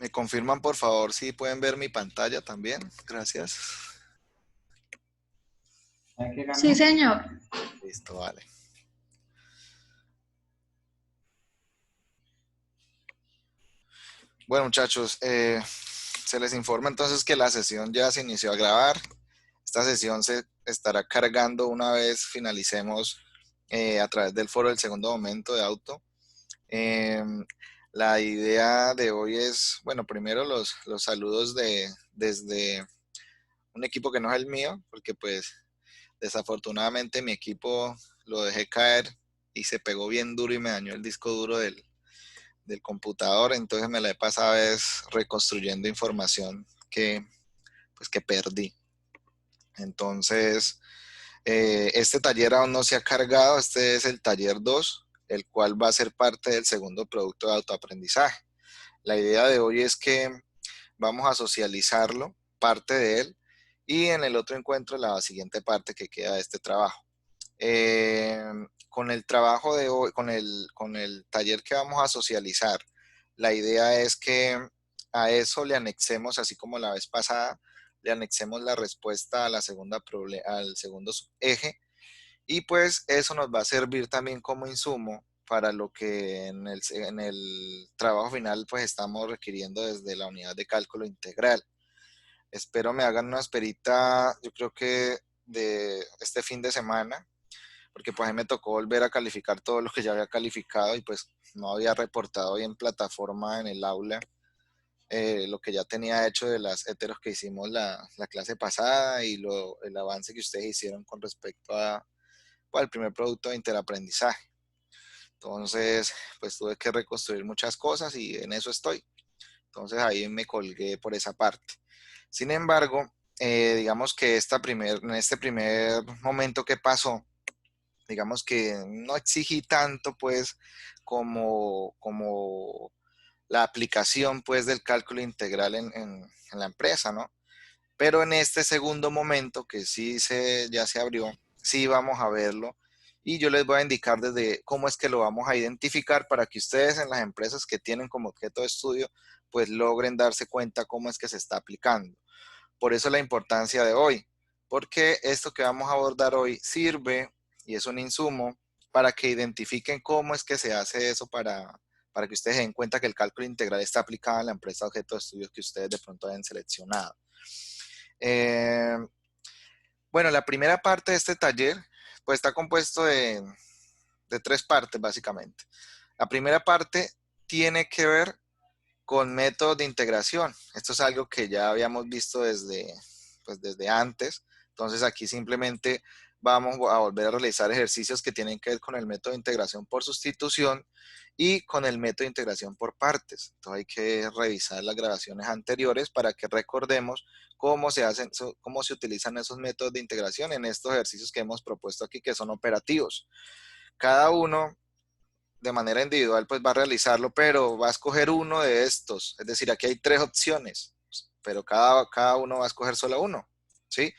¿Me confirman, por favor, si pueden ver mi pantalla también? Gracias. ¿Sabes qué, Sí, Camilo? señor. Listo, vale. Bueno, muchachos, se les informa entonces que la sesión ya se inició a grabar. Esta sesión se estará cargando una vez finalicemos a través del foro del segundo momento de auto. Eh, la idea de hoy es, bueno, primero los saludos desde un equipo que no es el mío, porque pues desafortunadamente mi equipo lo dejé caer y se pegó bien duro y me dañó el disco duro del computador, entonces me la he pasado es reconstruyendo información que perdí. Entonces, este taller aún no se ha cargado, este es el taller 2, el cual va a ser parte del segundo producto de autoaprendizaje. La idea de hoy es que vamos a socializarlo, parte de él, y en el otro encuentro la siguiente parte que queda de este trabajo. Eh, con el trabajo de hoy, con el taller que vamos a socializar, la idea es que a eso le anexemos, así como la vez pasada, le anexemos la respuesta a al segundo eje, y pues eso nos va a servir también como insumo para lo que en el trabajo final pues estamos requiriendo desde la unidad de cálculo integral. Espero me hagan una esperita, yo creo que de este fin de semana, porque pues a mí me tocó volver a calificar todo lo que ya había calificado y pues no había reportado hoy en plataforma en el aula lo que ya tenía hecho de las heteros que hicimos la clase pasada y el avance que ustedes hicieron con respecto al primer producto de interaprendizaje. Entonces, pues tuve que reconstruir muchas cosas y en eso estoy. Entonces ahí me colgué por esa parte. Sin embargo, digamos que en este primer momento que pasó, digamos que no exigí tanto pues como la aplicación pues del cálculo integral en la empresa, ¿no? Pero en este segundo momento que ya se abrió, sí vamos a verlo y yo les voy a indicar desde cómo es que lo vamos a identificar para que ustedes en las empresas que tienen como objeto de estudio pues logren darse cuenta cómo es que se está aplicando. Por eso la importancia de hoy, porque esto que vamos a abordar hoy sirve y es un insumo para que identifiquen cómo es que se hace eso para que ustedes den cuenta que el cálculo integral está aplicado en la empresa de objeto de estudios que ustedes de pronto hayan seleccionado. Eh, bueno, la primera parte de este taller pues está compuesto de tres partes básicamente. La primera parte tiene que ver con métodos de integración. Esto es algo que ya habíamos visto desde antes. Entonces aquí simplemente vamos a volver a realizar ejercicios que tienen que ver con el método de integración por sustitución y con el método de integración por partes. Entonces hay que revisar las grabaciones anteriores para que recordemos cómo se utilizan esos métodos de integración en estos ejercicios que hemos propuesto aquí, que son operativos. Cada uno de manera individual pues va a realizarlo, pero va a escoger uno de estos. Es decir, aquí hay tres opciones, pero cada uno va a escoger solo uno, ¿sí?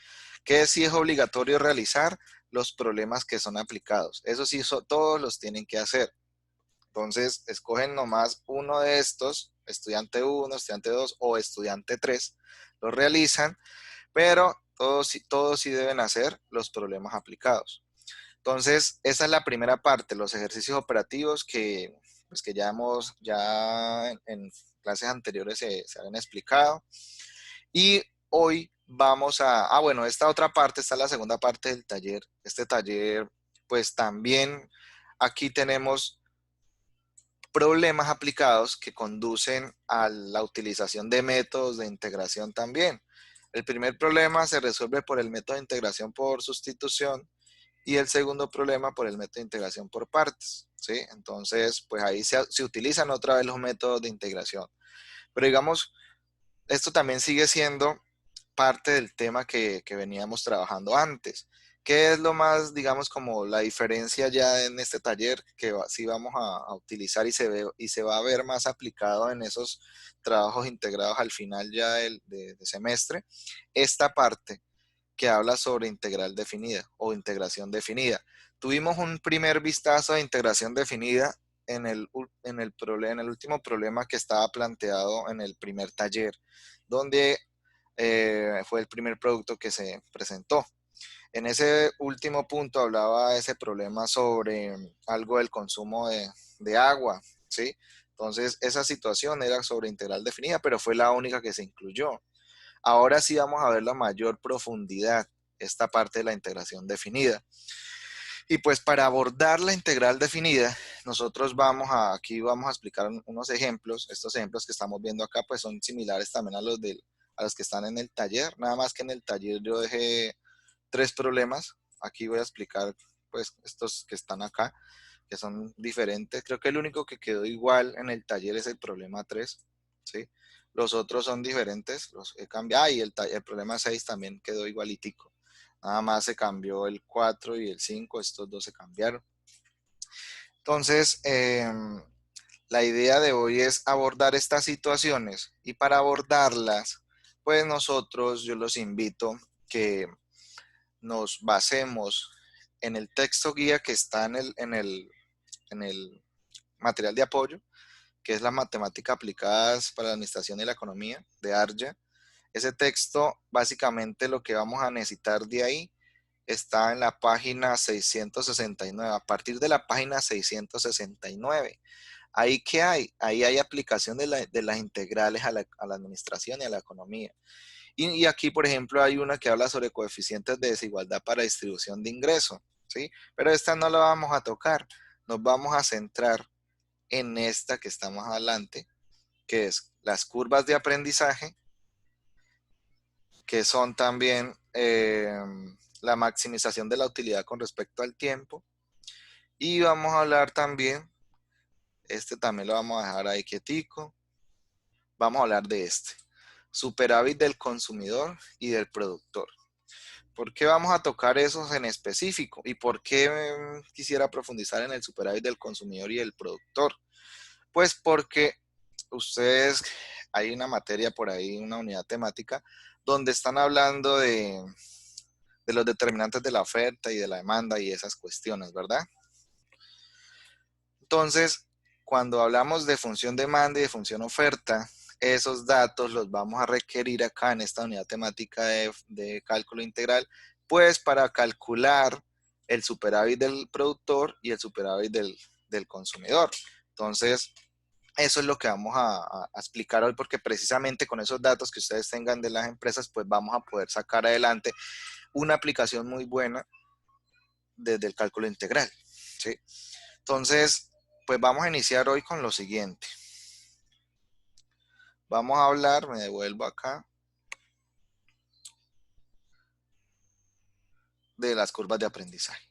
Que sí es obligatorio realizar los problemas que son aplicados. Eso sí, todos los tienen que hacer. Entonces, escogen nomás uno de estos, estudiante 1, estudiante 2 o estudiante 3, lo realizan, pero todos sí deben hacer los problemas aplicados. Entonces, esa es la primera parte, los ejercicios operativos pues que ya en clases anteriores se habían explicado. Y hoy bueno, esta otra parte, esta es la segunda parte del taller. Este taller, pues también aquí tenemos problemas aplicados que conducen a la utilización de métodos de integración también. El primer problema se resuelve por el método de integración por sustitución y el segundo problema por el método de integración por partes, ¿sí? Entonces, pues ahí se utilizan otra vez los métodos de integración. Pero digamos, esto también sigue siendo parte del tema que veníamos trabajando antes. ¿Qué es lo más, digamos, como la diferencia ya en este taller que sí vamos a utilizar y se va a ver más aplicado en esos trabajos integrados al final ya de semestre? Esta parte que habla sobre integral definida o integración definida. Tuvimos un primer vistazo de integración definida en el último problema que estaba planteado en el primer taller, donde fue el primer producto que se presentó. En ese último punto hablaba ese problema sobre algo del consumo de agua, ¿sí? Entonces, esa situación era sobre integral definida, pero fue la única que se incluyó. Ahora sí vamos a ver la mayor profundidad, esta parte de la integración definida. Y pues para abordar la integral definida, nosotros aquí vamos a explicar unos ejemplos. Estos ejemplos que estamos viendo acá pues son similares también a los que están en el taller, nada más que en el taller yo dejé 3 problemas. Aquí voy a explicar pues estos que están acá, que son diferentes. Creo que el único que quedó igual en el taller es el problema 3, ¿sí? Los otros son diferentes, los he cambiado. Y el problema 6 también quedó igualitico. Nada más se cambió el 4 y el 5, estos dos se cambiaron. Entonces, la idea de hoy es abordar estas situaciones y para abordarlas, pues yo los invito que nos basemos en el texto guía que está en el material de apoyo, que es la matemática aplicadas para la administración y la economía de Arya. Ese texto, básicamente lo que vamos a necesitar de ahí está en la página 669. A partir de la página 669, ¿ahí qué hay? Ahí hay aplicación de las integrales a la administración y a la economía. Y aquí, por ejemplo, hay una que habla sobre coeficientes de desigualdad para distribución de ingresos, ¿sí? Pero esta no la vamos a tocar. Nos vamos a centrar en esta que está más adelante, que es las curvas de aprendizaje, que son también la maximización de la utilidad con respecto al tiempo. Y vamos a hablar también, este también lo vamos a dejar ahí quietico, vamos a hablar de este, superávit del consumidor y del productor. ¿Por qué vamos a tocar esos en específico? ¿Y por qué quisiera profundizar en el superávit del consumidor y el productor? Pues porque ustedes, hay una materia por ahí, una unidad temática, donde están hablando de los determinantes de la oferta y de la demanda y esas cuestiones, ¿verdad? Entonces, cuando hablamos de función demanda y de función oferta, esos datos los vamos a requerir acá en esta unidad temática de cálculo integral, pues para calcular el superávit del productor y el superávit del consumidor. Entonces, eso es lo que vamos a explicar hoy, porque precisamente con esos datos que ustedes tengan de las empresas, pues vamos a poder sacar adelante una aplicación muy buena desde el cálculo integral, ¿sí? Entonces, pues vamos a iniciar hoy con lo siguiente. Vamos a hablar, me devuelvo acá, de las curvas de aprendizaje.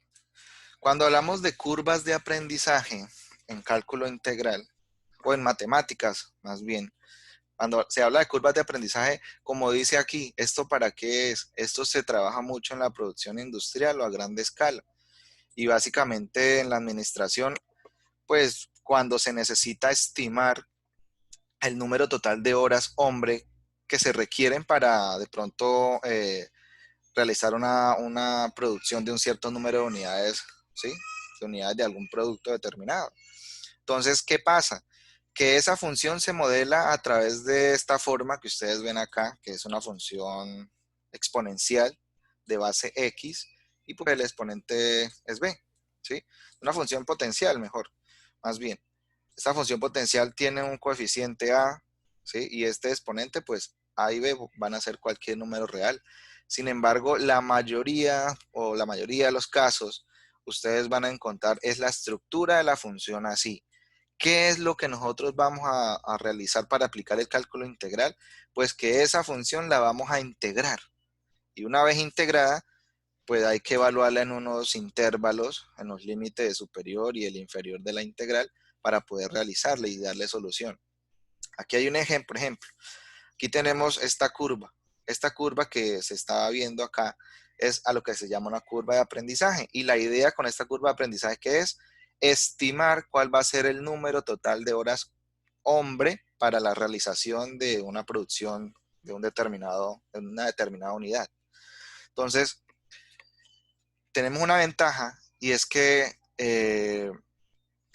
Cuando hablamos de curvas de aprendizaje en cálculo integral, o en matemáticas más bien, cuando se habla de curvas de aprendizaje, como dice aquí, ¿esto para qué es? Esto se trabaja mucho en la producción industrial o a grande escala. Y básicamente en la administración, pues cuando se necesita estimar el número total de horas hombre que se requieren para de pronto realizar una producción de un cierto número de unidades, ¿sí? De unidades de algún producto determinado. Entonces, ¿qué pasa? Que esa función se modela a través de esta forma que ustedes ven acá, que es una función exponencial de base X, y pues el exponente es B, ¿sí? Una función potencial, mejor, más bien. Esta función potencial tiene un coeficiente A, ¿sí? Y este exponente, pues A y B van a ser cualquier número real. Sin embargo, la mayoría de los casos, ustedes van a encontrar es la estructura de la función así. ¿Qué es lo que nosotros vamos a realizar para aplicar el cálculo integral? Pues que esa función la vamos a integrar. Y una vez integrada, pues hay que evaluarla en unos intervalos, en los límites superior y el inferior de la integral para poder realizarla y darle solución. Aquí hay un ejemplo, aquí tenemos esta curva. Esta curva que se está viendo acá es a lo que se llama una curva de aprendizaje. Y la idea con esta curva de aprendizaje que es estimar cuál va a ser el número total de horas hombre para la realización de una producción de una determinada unidad. Entonces, tenemos una ventaja y es que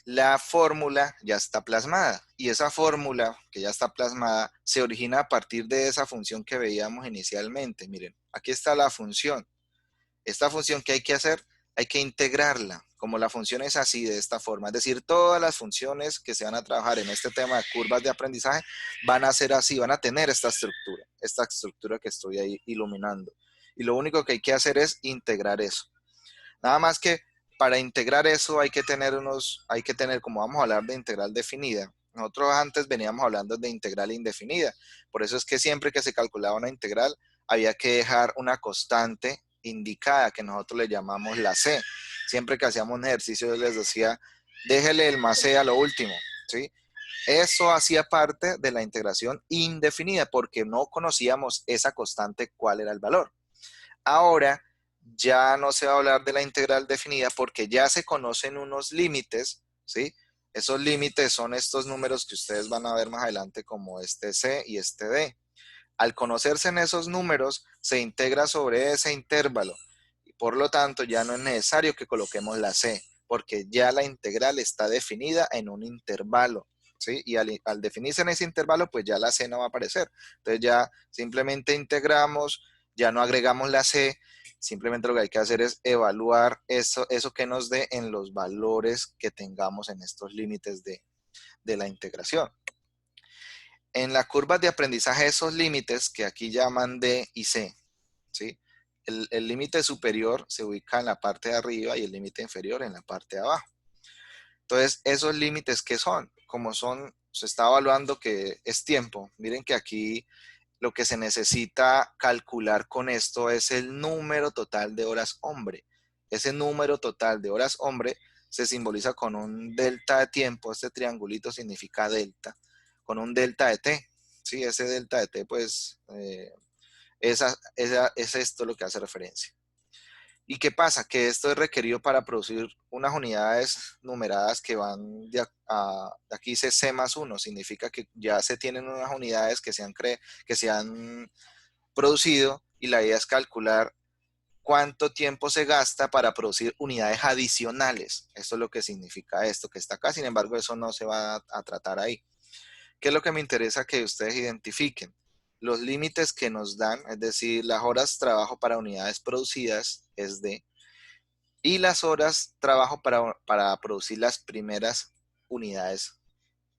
la fórmula ya está plasmada y esa fórmula que ya está plasmada se origina a partir de esa función que veíamos inicialmente. Miren, aquí está la función. Esta función que hay que hacer, hay que integrarla. Como la función es así, de esta forma, es decir, todas las funciones que se van a trabajar en este tema de curvas de aprendizaje van a ser así, van a tener esta estructura que estoy ahí iluminando. Y lo único que hay que hacer es integrar eso. Nada más que para integrar eso hay que tener, como vamos a hablar de integral definida. Nosotros antes veníamos hablando de integral indefinida. Por eso es que siempre que se calculaba una integral, había que dejar una constante indicada que nosotros le llamamos la c. Siempre que hacíamos un ejercicio, yo les decía, déjele el más c a lo último, ¿sí? Eso hacía parte de la integración indefinida porque no conocíamos esa constante, cuál era el valor. Ahora ya no se va a hablar de la integral definida porque ya se conocen unos límites, ¿sí? Esos límites son estos números que ustedes van a ver más adelante como este C y este D. Al conocerse en esos números, se integra sobre ese intervalo y por lo tanto ya no es necesario que coloquemos la C porque ya la integral está definida en un intervalo, ¿sí? Y al definirse en ese intervalo, pues ya la C no va a aparecer. Entonces ya simplemente integramos, ya no agregamos la C, simplemente lo que hay que hacer es evaluar eso que nos dé en los valores que tengamos en estos límites de la integración. En las curvas de aprendizaje, esos límites que aquí llaman D y C, ¿sí? El límite superior se ubica en la parte de arriba y el límite inferior en la parte de abajo. Entonces, esos límites, ¿qué son? Como son, se está evaluando que es tiempo. Miren que aquí lo que se necesita calcular con esto es el número total de horas hombre. Ese número total de horas hombre se simboliza con un delta de tiempo. Este triangulito significa delta, con un delta de t. Sí, ese delta de t, pues, es esto lo que hace referencia. ¿Y qué pasa? Que esto es requerido para producir unas unidades numeradas que van de aquí dice C más 1, significa que ya se tienen unas unidades que se han producido y la idea es calcular cuánto tiempo se gasta para producir unidades adicionales. Esto es lo que significa esto que está acá, sin embargo eso no se va a tratar ahí. ¿Qué es lo que me interesa que ustedes identifiquen? Los límites que nos dan, es decir, las horas trabajo para unidades producidas es D, y las horas trabajo para producir las primeras unidades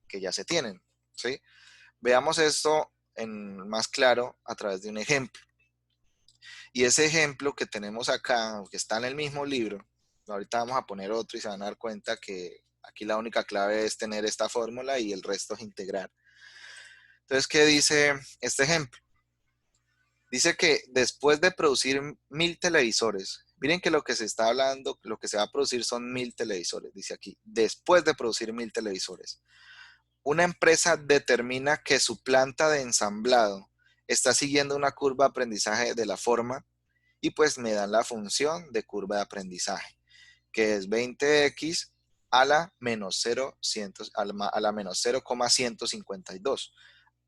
que ya se tienen, ¿sí? Veamos esto en más claro a través de un ejemplo. Y ese ejemplo que tenemos acá, que está en el mismo libro, ahorita vamos a poner otro y se van a dar cuenta que aquí la única clave es tener esta fórmula y el resto es integrar. Entonces, ¿qué dice este ejemplo? Dice que después de producir 1000 televisores, miren que lo que se está hablando, lo que se va a producir son 1000 televisores, dice aquí, después de producir 1000 televisores. Una empresa determina que su planta de ensamblado está siguiendo una curva de aprendizaje de la forma y pues me dan la función de curva de aprendizaje, que es 20x a la menos 0,152.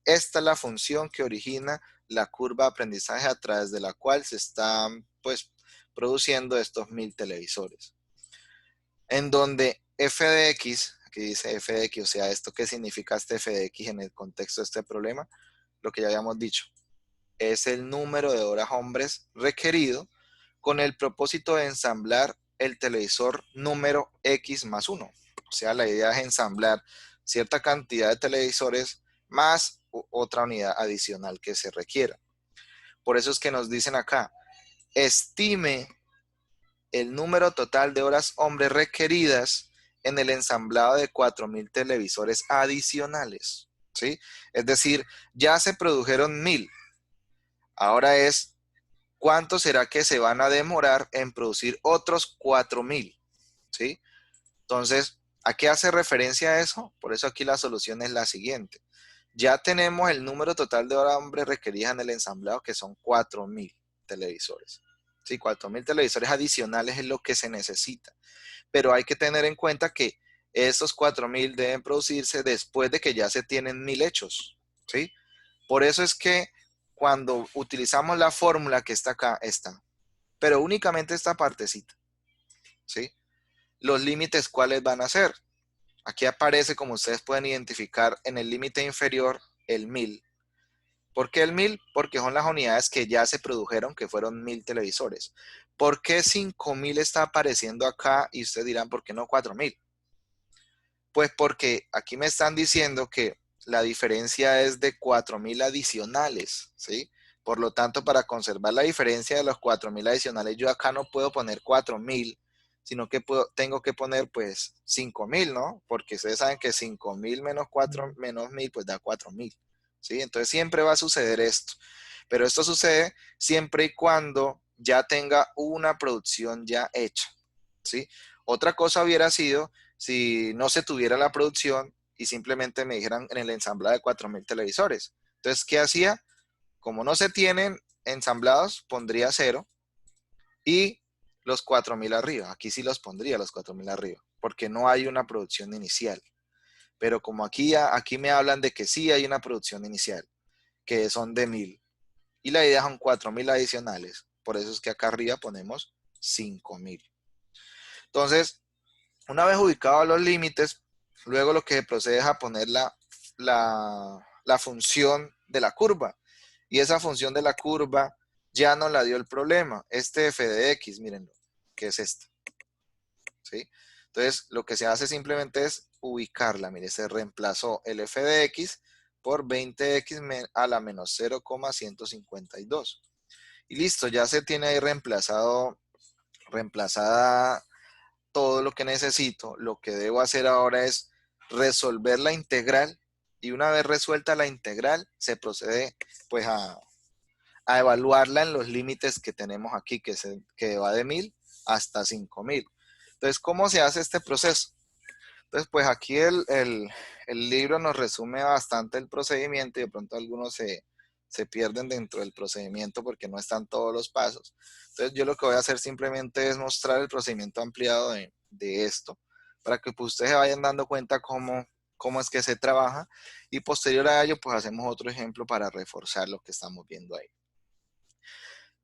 Esta es la función que origina la curva de aprendizaje a través de la cual se están pues produciendo estos 1000 televisores. En donde f de x, aquí dice f de x, o sea, ¿esto qué significa este f de x en el contexto de este problema? Lo que ya habíamos dicho, es el número de horas hombres requerido con el propósito de ensamblar el televisor número X más 1. O sea, la idea es ensamblar cierta cantidad de televisores más otra unidad adicional que se requiera. Por eso es que nos dicen acá, estime el número total de horas hombre requeridas en el ensamblado de 4000 televisores adicionales, ¿sí? Es decir, ya se produjeron 1000. Ahora es, ¿cuánto será que se van a demorar en producir otros 4000? ¿Sí? Entonces, ¿a qué hace referencia eso? Por eso aquí la solución es la siguiente. Ya tenemos el número total de horas hombre requeridas en el ensamblado, que son 4000 televisores. Sí, 4000 televisores adicionales es lo que se necesita. Pero hay que tener en cuenta que esos 4000 deben producirse después de que ya se tienen 1000 hechos. ¿Sí? Por eso es que cuando utilizamos la fórmula que está acá, está. Pero únicamente esta partecita. ¿Sí? Los límites, ¿cuáles van a ser? Aquí aparece, como ustedes pueden identificar, en el límite inferior el 1000. ¿Por qué el 1000? Porque son las unidades que ya se produjeron, que fueron 1000 televisores. ¿Por qué 5000 está apareciendo acá? Y ustedes dirán, ¿por qué no 4000? Pues porque aquí me están diciendo que la diferencia es de 4000 adicionales, ¿sí? Por lo tanto, para conservar la diferencia de los 4000 adicionales, yo acá no puedo poner 4000, sino que tengo que poner pues 5000, ¿no? Porque ustedes saben que 5000 menos 4 menos 1000 pues da 4000, ¿sí? Entonces siempre va a suceder esto. Pero esto sucede siempre y cuando ya tenga una producción ya hecha, ¿sí? Otra cosa hubiera sido si no se tuviera la producción y simplemente me dijeran en el ensamblado de 4000 televisores. Entonces, ¿qué hacía? Como no se tienen ensamblados, pondría 0 y los 4000 arriba. Aquí sí los pondría los 4000 arriba, porque no hay una producción inicial. Pero como aquí me hablan de que sí hay una producción inicial, que son de 1000. Y la idea son 4000 adicionales. Por eso es que acá arriba ponemos 5000. Entonces, una vez ubicados los límites, luego lo que procede es a poner la función de la curva. Y esa función de la curva ya nos la dio el problema. Este f de x, mírenlo, que es esta. ¿Sí? Entonces, lo que se hace simplemente es ubicarla. Mire, se reemplazó el f de x por 20x a la menos 0,152. Y listo, ya se tiene ahí reemplazada todo lo que necesito. Lo que debo hacer ahora es resolver la integral y una vez resuelta la integral se procede pues a evaluarla en los límites que tenemos aquí, que va de 1000 hasta 5000. Entonces, ¿cómo se hace este proceso? Entonces, pues aquí el libro nos resume bastante el procedimiento y de pronto algunos se pierden dentro del procedimiento porque no están todos los pasos. Entonces, yo lo que voy a hacer simplemente es mostrar el procedimiento ampliado de esto para que pues, ustedes se vayan dando cuenta cómo es que se trabaja y posterior a ello, pues hacemos otro ejemplo para reforzar lo que estamos viendo ahí.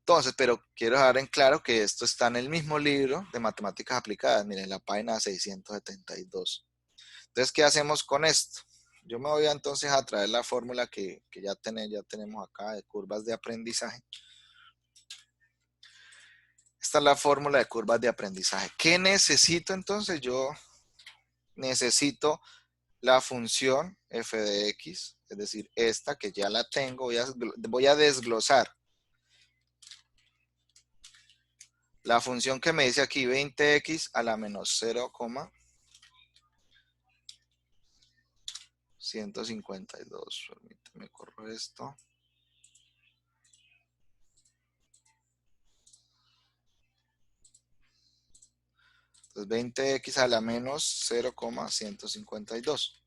Entonces, pero quiero dejar en claro que esto está en el mismo libro de matemáticas aplicadas, miren, la página 672. Entonces, ¿qué hacemos con esto? Yo me voy entonces a traer la fórmula que ya tenemos acá de curvas de aprendizaje. Esta es la fórmula de curvas de aprendizaje. ¿Qué necesito entonces? Yo necesito la función f de x, es decir, esta que ya la tengo, voy a desglosar. La función que me dice aquí 20x a la menos 0,152. Permítame, corro esto. Entonces 20x a la menos 0,152.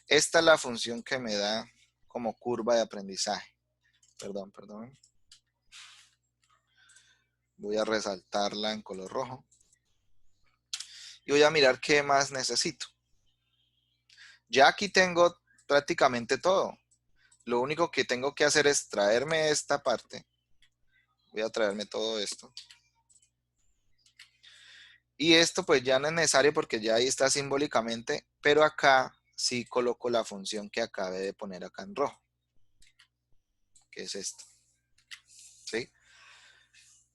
Esta es la función que me da como curva de aprendizaje. Perdón. Voy a resaltarla en color rojo. Y voy a mirar qué más necesito. Ya aquí tengo prácticamente todo. Lo único que tengo que hacer es traerme esta parte. Voy a traerme todo esto. Y esto pues ya no es necesario porque ya ahí está simbólicamente, pero acá sí coloco la función que acabé de poner acá en rojo, que es esta. ¿Sí?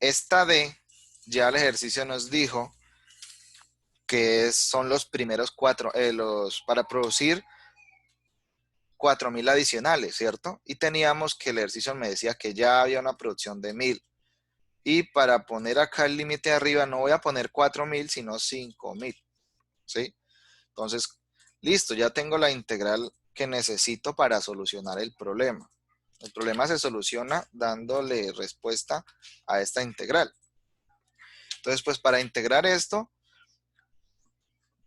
Esta D, ya el ejercicio nos dijo que son los primeros para producir 4000 adicionales, ¿cierto? Y teníamos que el ejercicio me decía que ya había una producción de 1000. Y para poner acá el límite de arriba no voy a poner 4000, sino 5000, ¿sí? Entonces, listo, ya tengo la integral que necesito para solucionar el problema. El problema se soluciona dándole respuesta a esta integral. Entonces, pues para integrar esto,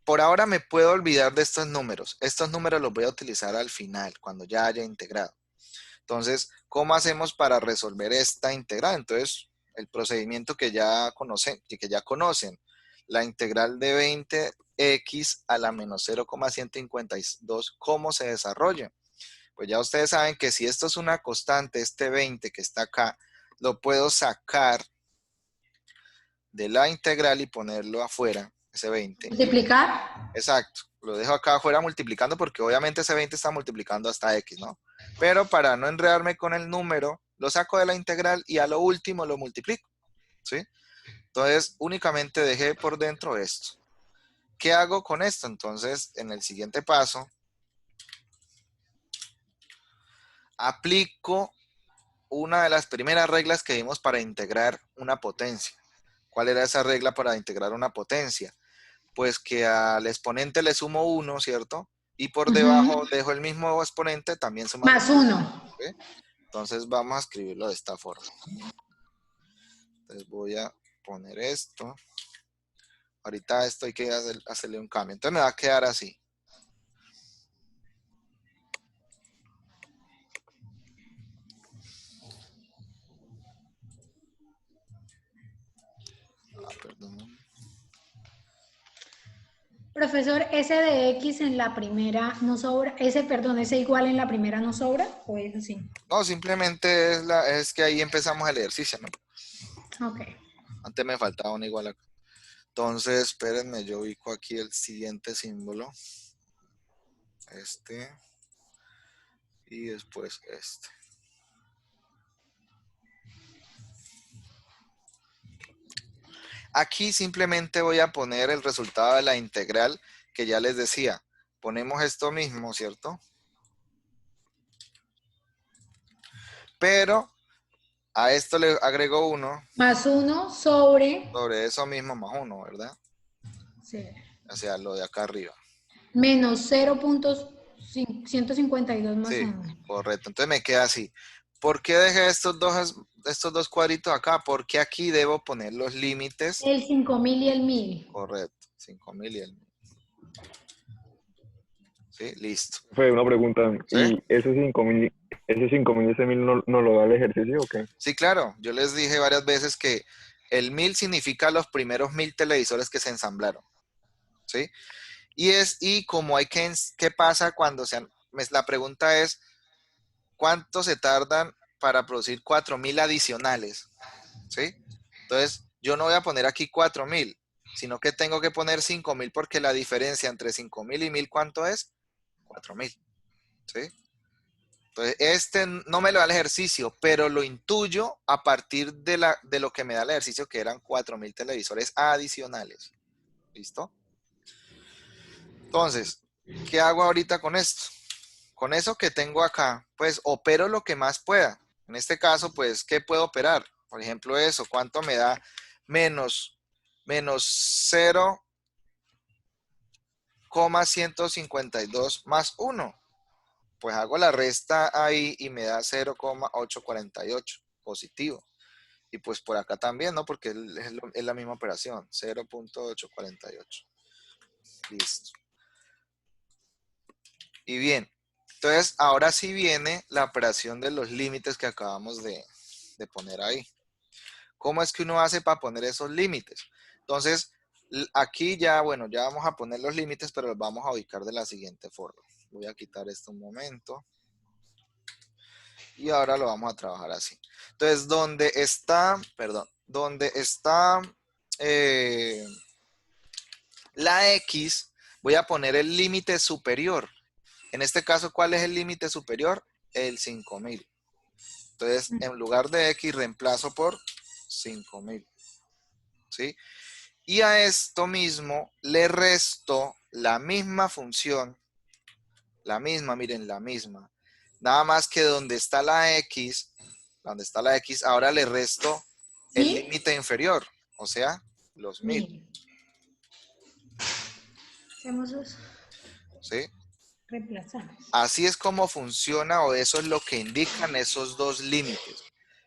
por ahora me puedo olvidar de estos números. Estos números los voy a utilizar al final, cuando ya haya integrado. Entonces, ¿cómo hacemos para resolver esta integral? Entonces, el procedimiento que ya conocen, la integral de 20x a la menos 0,152, ¿cómo se desarrolla? Pues ya ustedes saben que si esto es una constante, este 20 que está acá, lo puedo sacar de la integral y ponerlo afuera, ese 20. ¿Multiplicar? Exacto. lo dejo acá afuera multiplicando porque obviamente ese 20 está multiplicando hasta x, ¿no? Pero para no enredarme con el número, lo saco de la integral y a lo último lo multiplico, ¿sí? Entonces, únicamente dejé por dentro esto. ¿Qué hago con esto? Entonces, en el siguiente paso, aplico una de las primeras reglas que vimos para integrar una potencia. ¿Cuál era esa regla para integrar una potencia? Pues que al exponente le sumo 1, ¿cierto? Y por Ujú. debajo dejo el mismo exponente también sumando. Más 1. ¿Sí? Entonces vamos a escribirlo de esta forma. Entonces voy a poner esto. Ahorita esto hay que hacerle un cambio. Entonces me va a quedar así. Perdón. Profesor, ese de X en la primera no sobra, ese igual en la primera no sobra, o es así. No, simplemente es que ahí empezamos el ejercicio, ¿no? Ok. Antes me faltaba una igual acá. Entonces, espérenme, yo ubico aquí el siguiente símbolo. Este. Y después este. Aquí simplemente voy a poner el resultado de la integral que ya les decía. Ponemos esto mismo, ¿cierto? Pero a esto le agrego 1 Más 1 sobre, sobre eso mismo más 1, ¿verdad? sí, O sea, lo de acá arriba. menos 0.152 más Sí, 1. correcto. Entonces me queda así. ¿Por qué dejé estos dos cuadritos acá? Porque aquí debo poner los límites. El 5000 y el 1000. Correcto. 5000 y el 1000. Sí, listo. Fue una pregunta, ¿Sí? ¿y ese 5000 y ese 1000 no lo da el ejercicio o qué? Sí, claro. Yo les dije varias veces que el 1000 significa los primeros 1000 televisores que se ensamblaron. ¿Sí? Y como hay ¿qué pasa cuando la pregunta es, ¿cuánto se tardan para producir 4000 adicionales? ¿Sí? Entonces, yo no voy a poner aquí 4000, sino que tengo que poner 5000 porque la diferencia entre 5000 y 1000, ¿cuánto es? 4000. ¿Sí? Entonces, este no me lo da el ejercicio, pero lo intuyo a partir de lo que me da el ejercicio, que eran 4000 televisores adicionales. ¿Listo? Entonces, ¿qué hago ahorita con esto? Con eso que tengo acá, pues opero lo que más pueda. En este caso, pues, ¿qué puedo operar? Por ejemplo, eso, ¿cuánto me da menos, menos 0,152 más 1? Pues hago la resta ahí y me da 0,848 positivo. Y pues por acá también, ¿no? Porque es la misma operación, 0,848. Listo. Y bien, entonces ahora sí viene la operación de los límites que acabamos de poner ahí. ¿Cómo es que uno hace para poner esos límites? Entonces, aquí ya, bueno, ya vamos a poner los límites, pero los vamos a ubicar de la siguiente forma. Voy a quitar esto un momento. Y ahora lo vamos a trabajar así. Entonces, donde está eh, la X, voy a poner el límite superior. En este caso, ¿cuál es el límite superior? El 5000. Entonces, en lugar de X, reemplazo por 5000. ¿Sí? Y a esto mismo le resto la misma función, la misma, miren, la misma. Nada más que donde está la X, ahora le resto el ¿1000? límite inferior, o sea, los 1000. 1000. Hacemos eso. ¿Sí? Reemplazamos. Así es como funciona o eso es lo que indican esos dos límites.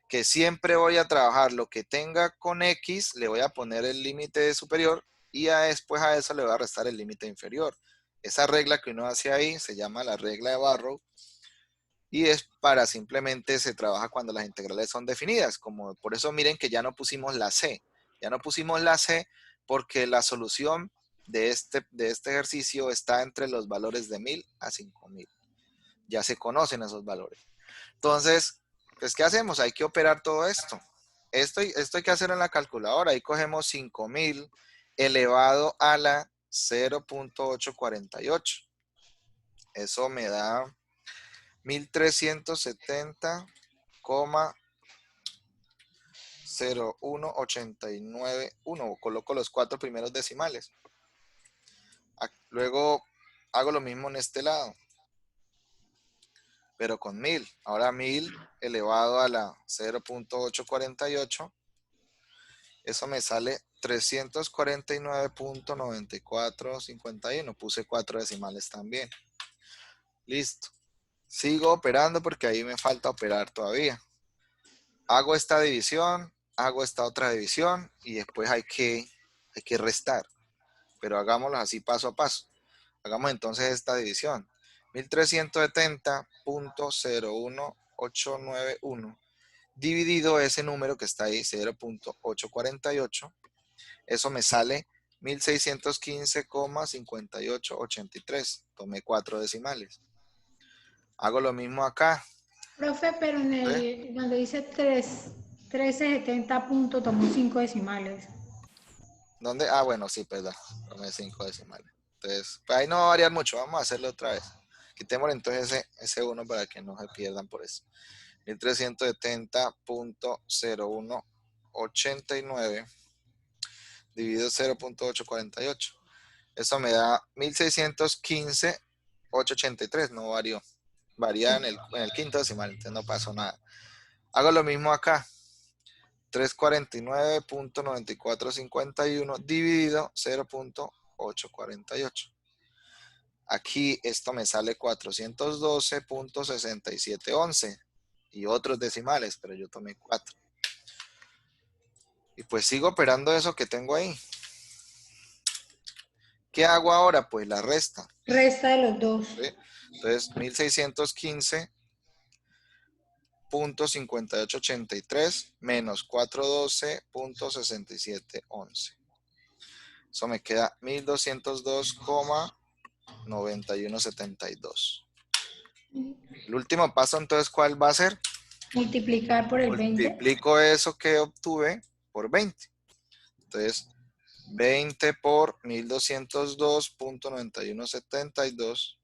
Que siempre voy a trabajar lo que tenga con X, le voy a poner el límite superior y después a eso le voy a restar el límite inferior. Esa regla que uno hace ahí se llama la regla de Barrow y es para simplemente se trabaja cuando las integrales son definidas. Como por eso miren que ya no pusimos la C. Ya no pusimos la C porque la solución de este ejercicio está entre los valores de 1000 a 5000. Ya se conocen esos valores. Entonces, pues, ¿qué hacemos? Hay que operar todo esto. Esto hay que hacerlo en la calculadora. Ahí cogemos 5000 elevado a la 0.848. Eso me da 1370,01891. Coloco los 4 primeros decimales. Luego hago lo mismo en este lado, pero con 1000. Ahora 1000 elevado a la 0.848. Eso me sale 349.9451. Puse 4 decimales también. Listo. Sigo operando porque ahí me falta operar todavía. Hago esta división, hago esta otra división y después hay que restar. Pero hagámoslo así paso a paso. Hagamos entonces esta división. 1370.01891 dividido ese número que está ahí, 0.848. Eso me sale 1615,5883. Tomé 4 decimales. Hago lo mismo acá. Profe, pero en el, donde dice 1370 punto, tomó 5 decimales. ¿Dónde? Ah, bueno, sí, perdón. Tomé 5 decimales. Entonces, pues ahí no va a variar mucho. Vamos a hacerlo otra vez. Quitémosle entonces ese 1 para que no se pierdan por eso. 1370.0189 dividido 0.848. Eso me da 1615,883. No varió. Varía en el quinto decimal, entonces no pasó nada. Hago lo mismo acá. 349.9451 dividido 0.848. Aquí esto me sale 412.6711 y otros decimales, pero yo tomé 4. Y pues sigo operando eso que tengo ahí. ¿Qué hago ahora? Pues la resta. Resta de los dos. ¿Sí? Entonces, 1615.5883 menos 412.6711. Eso me queda 1202,9172. El último paso, entonces, ¿cuál va a ser? Multiplicar por el 20. Multiplico eso que obtuve por 20. Entonces, 20 por 1202.9172.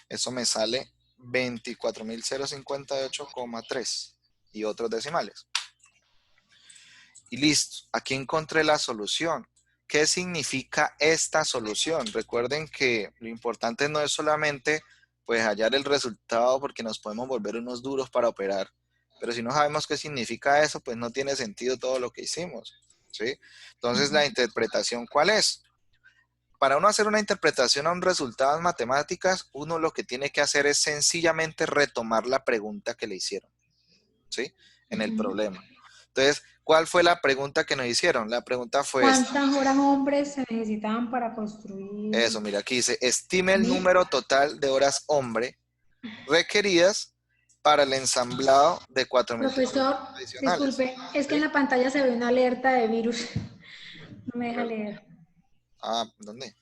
Eso me sale 24.058,3 y otros decimales. Y listo. Aquí encontré la solución. ¿Qué significa esta solución? Recuerden que lo importante no es solamente pues hallar el resultado, porque nos podemos volver unos duros para operar. Pero si no sabemos qué significa eso, pues no tiene sentido todo lo que hicimos, ¿sí? Entonces, la interpretación, ¿cuál es? Para uno hacer una interpretación a un resultado en matemáticas, uno lo que tiene que hacer es sencillamente retomar la pregunta que le hicieron, ¿sí? En el problema. Entonces, ¿cuál fue la pregunta que nos hicieron? La pregunta fue esta. ¿Cuántas horas hombres se necesitaban para construir? Eso, mira, aquí dice, estime el 1000. número total de horas hombre requeridas para el ensamblado de 4.000 Profesor, adicionales. disculpe, es que en ¿Sí? la pantalla se ve una alerta de virus. No me deja Pero- leer. Ah, ¿dónde?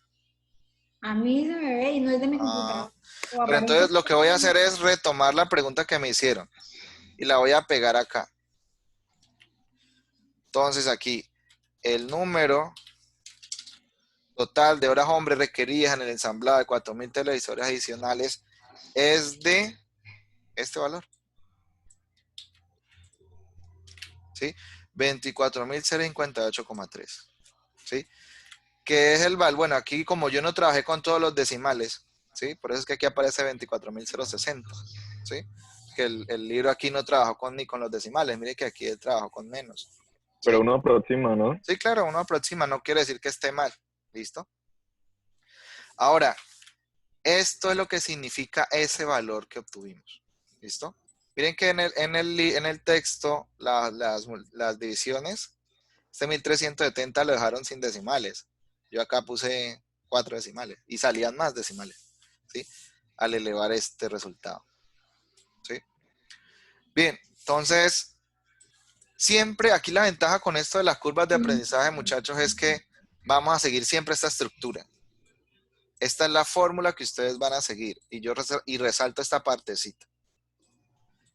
A mí se me ve y no es de mi Ah, computador. O pero aparece. entonces lo que voy a hacer es retomar la pregunta que me hicieron y la voy a pegar acá. Entonces aquí, el número total de horas hombre requeridas en el ensamblado de 4.000 televisores adicionales es de este valor, ¿sí? 24.058,3, ¿sí? ¿Qué es el valor? Bueno, aquí como yo no trabajé con todos los decimales, ¿sí? Por eso es que aquí aparece 24.060, ¿sí? Que el libro aquí no trabajó ni con los decimales, mire que aquí él trabajó con menos, Pero ¿sí? uno aproxima, ¿no? Sí, claro, uno aproxima, no quiere decir que esté mal, ¿listo? Ahora, esto es lo que significa ese valor que obtuvimos, ¿listo? Miren que en el texto las divisiones, este 1370 lo dejaron sin decimales. Yo acá puse 4 decimales y salían más decimales, ¿sí? Al elevar este resultado, ¿sí? Bien, entonces, siempre aquí la ventaja con esto de las curvas de aprendizaje, muchachos, es que vamos a seguir siempre esta estructura. Esta es la fórmula que ustedes van a seguir y yo resalto esta partecita,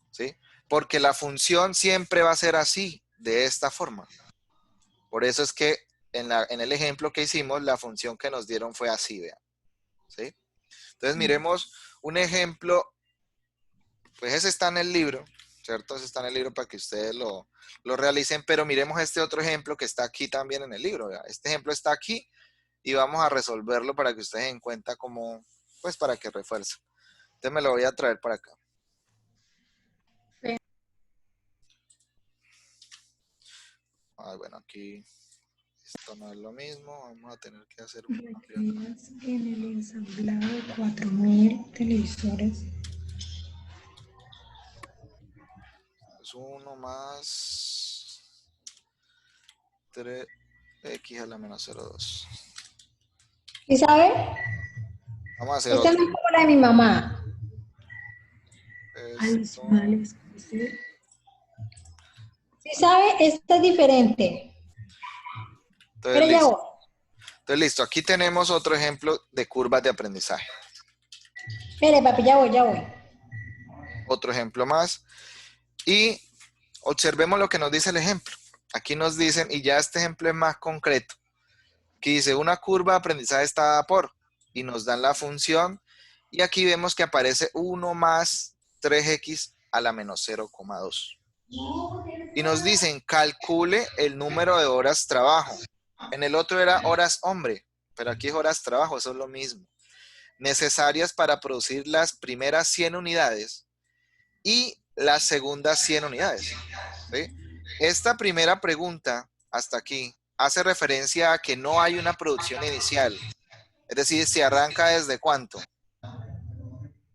¿sí? Porque la función siempre va a ser así, de esta forma. Por eso es que en el ejemplo que hicimos, la función que nos dieron fue así, vean. ¿Sí? Entonces miremos un ejemplo, pues ese está en el libro, ¿cierto? Ese está en el libro para que ustedes lo realicen, pero miremos este otro ejemplo que está aquí también en el libro. ¿Verdad? Este ejemplo está aquí y vamos a resolverlo para que ustedes den cuenta cómo, pues para que refuerce. Entonces me lo voy a traer para acá. Ah, bueno, aquí esto no es lo mismo, vamos a tener que hacer un cambio acá. En el ensamblado de 4000 televisores. Es 1 más 3x a la menos 0,2. ¿Y sabe? Vamos a hacer Esta no otro. es como la de mi mamá. Esto. ¿Sí sabe? Esta es diferente. Entonces, Pero ya listo. voy. Entonces, listo. Aquí tenemos otro ejemplo de curvas de aprendizaje. Espere, papi, ya voy, ya voy. Otro ejemplo más. Y observemos lo que nos dice el ejemplo. Aquí nos dicen, y ya este ejemplo es más concreto, que dice una curva de aprendizaje está dada por, y nos dan la función, y aquí vemos que aparece 1 más 3x a la menos 0,2. Y nos dicen, calcule el número de horas trabajo. En el otro era horas hombre, pero aquí es horas trabajo, eso es lo mismo. Necesarias para producir las primeras 100 unidades y las segundas 100 unidades. ¿Sí? Esta primera pregunta, hasta aquí, hace referencia a que no hay una producción inicial. Es decir, ¿se arranca desde cuánto?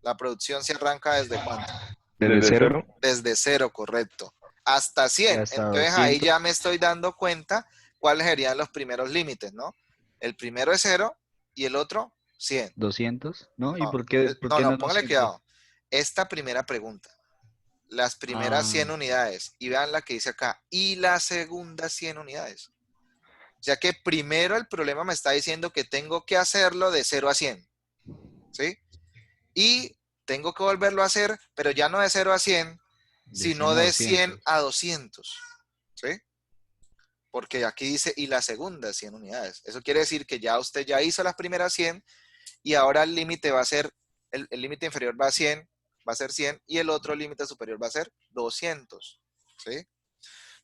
La producción se arranca desde cuánto? ¿Desde cero? Desde cero, correcto. Hasta Y 100. hasta Entonces ahí 200, ya me estoy dando cuenta cuáles serían los primeros límites, ¿no? El primero es 0 y el otro 100. 200, ¿no? ¿Y No, por no, qué no, no póngale 200? cuidado. Esta primera pregunta, las primeras Ah, 100 unidades, y vean la que dice acá, y las segundas 100 unidades. O sea que primero el problema me está diciendo que tengo que hacerlo de 0 a 100, ¿sí? Y tengo que volverlo a hacer, pero ya no de 0 a 100, de 100 sino a de 100 200. a 200, ¿sí? Porque aquí dice, y las segundas 100 unidades. Eso quiere decir que ya usted ya hizo las primeras 100 y ahora el límite va a ser, el límite inferior va a 100, va a ser 100 y el otro límite superior va a ser 200, ¿sí?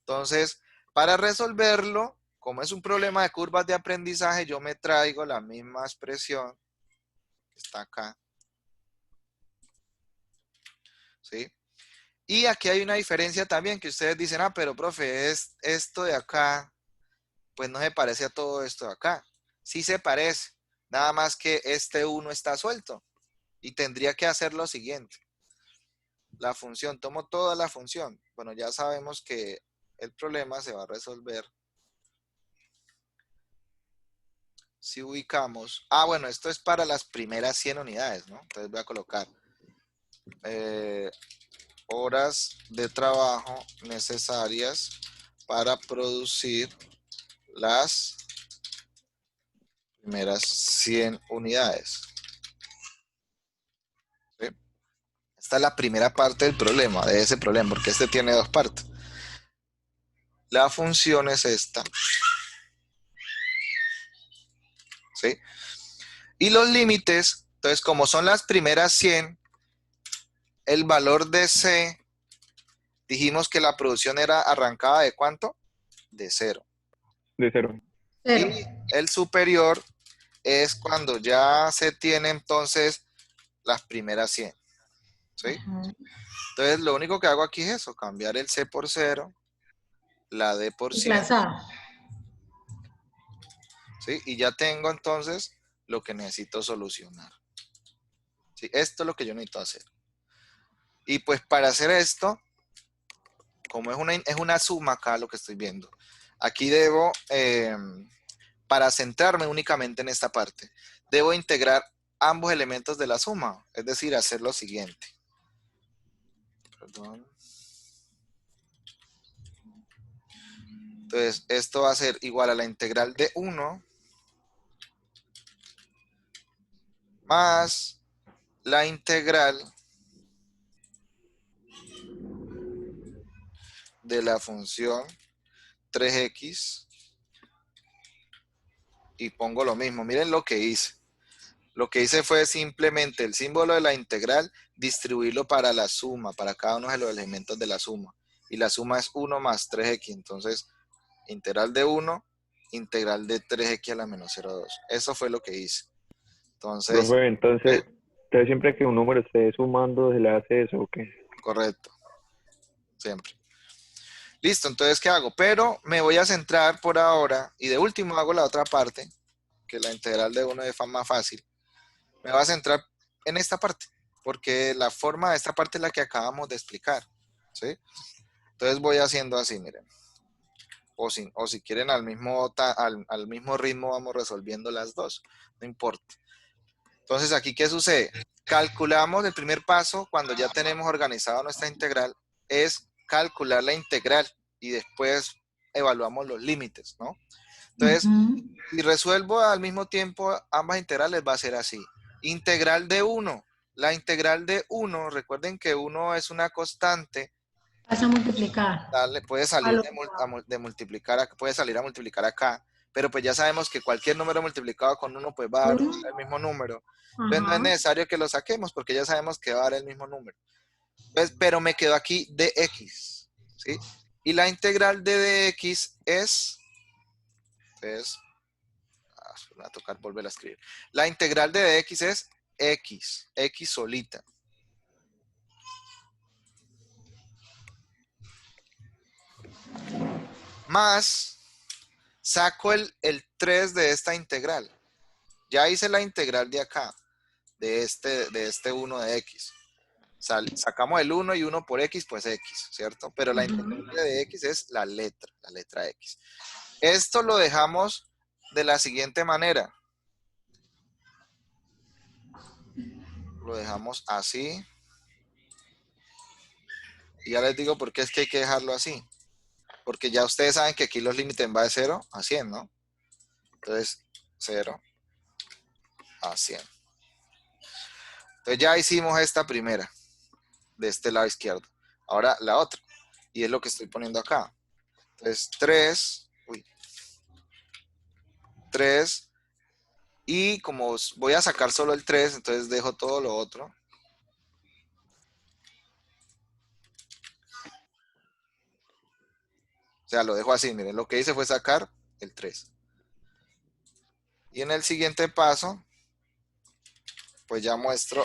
Entonces, para resolverlo, como es un problema de curvas de aprendizaje, yo me traigo la misma expresión que está acá, ¿sí? Y aquí hay una diferencia también que ustedes dicen, ah, pero profe, esto de acá, pues no se parece a todo esto de acá. Sí se parece, nada más que este 1 está suelto y tendría que hacer lo siguiente. La función, tomo toda la función. Bueno, ya sabemos que el problema se va a resolver si ubicamos. Ah, bueno, esto es para las primeras 100 unidades, ¿no? Entonces voy a colocar horas de trabajo necesarias para producir las primeras 100 unidades. ¿Sí? Esta es la primera parte del problema, de ese problema, porque este tiene dos partes. La función es esta. ¿Sí? Y los límites, entonces como son las primeras 100, el valor de C, dijimos que la producción era arrancada de ¿cuánto? De 0. De cero. Cero. Y el superior es cuando ya se tiene entonces las primeras 100. ¿Sí? Ajá. Entonces lo único que hago aquí es eso, cambiar el C por 0, la D por 100. Desplazado. ¿Sí? Y ya tengo entonces lo que necesito solucionar. ¿Sí? Esto es lo que yo necesito hacer. Y pues para hacer esto, como es una suma acá lo que estoy viendo, aquí debo, para centrarme únicamente en esta parte, debo integrar ambos elementos de la suma, es decir, hacer lo siguiente. Perdón. Entonces, esto va a ser igual a la integral de 1 más la integral de la función 3x y pongo lo mismo. Miren lo que hice. Lo que hice fue simplemente el símbolo de la integral, distribuirlo para la suma, para cada uno de los elementos de la suma. Y la suma es 1 más 3x. Entonces, integral de 1, integral de 3x a la menos 0,2. Eso fue lo que hice. Entonces, Profe, entonces siempre que un número esté sumando, ¿se le hace eso o qué? correcto, siempre. Listo, entonces, ¿qué hago? Pero me voy a centrar por ahora, y de último hago la otra parte, que la integral de 1 es más fácil. Me voy a centrar en esta parte, porque la forma de esta parte es la que acabamos de explicar, ¿sí? Entonces voy haciendo así, miren. O si quieren al mismo ritmo vamos resolviendo las dos, no importa. Entonces aquí, ¿qué sucede? Calculamos el primer paso cuando ya tenemos organizado nuestra integral, es calcular la integral y después evaluamos los límites, ¿no? Entonces, si resuelvo al mismo tiempo ambas integrales, va a ser así. Integral de 1. La integral de 1, recuerden que 1 es una constante, Vas a multiplicar. puede salir de multiplicar, puede salir a multiplicar acá, pero pues ya sabemos que cualquier número multiplicado con 1 pues va a dar el mismo número. Entonces no es necesario que lo saquemos porque ya sabemos que va a dar el mismo número. Entonces, pero me quedo aquí dx, ¿sí? Y la integral de dx es, entonces, me va a tocar volver a escribir. La integral de dx es x solita. Más, saco el 3 de esta integral. Ya hice la integral de acá, de este 1 de x. Sacamos el 1 y 1 por x, pues x, ¿cierto? Pero la integral de x es la letra x. Esto lo dejamos de la siguiente manera. Lo dejamos así. Y ya les digo por qué es que hay que dejarlo así. Porque ya ustedes saben que aquí los límites van de 0 a 100, ¿no? Entonces, 0 a 100. Entonces ya hicimos esta primera, de este lado izquierdo. Ahora la otra. Y es lo que estoy poniendo acá. Entonces, 3. Y como voy a sacar solo el 3, entonces dejo todo lo otro. O sea, lo dejo así. Miren, lo que hice fue sacar el 3. Y en el siguiente paso, pues ya muestro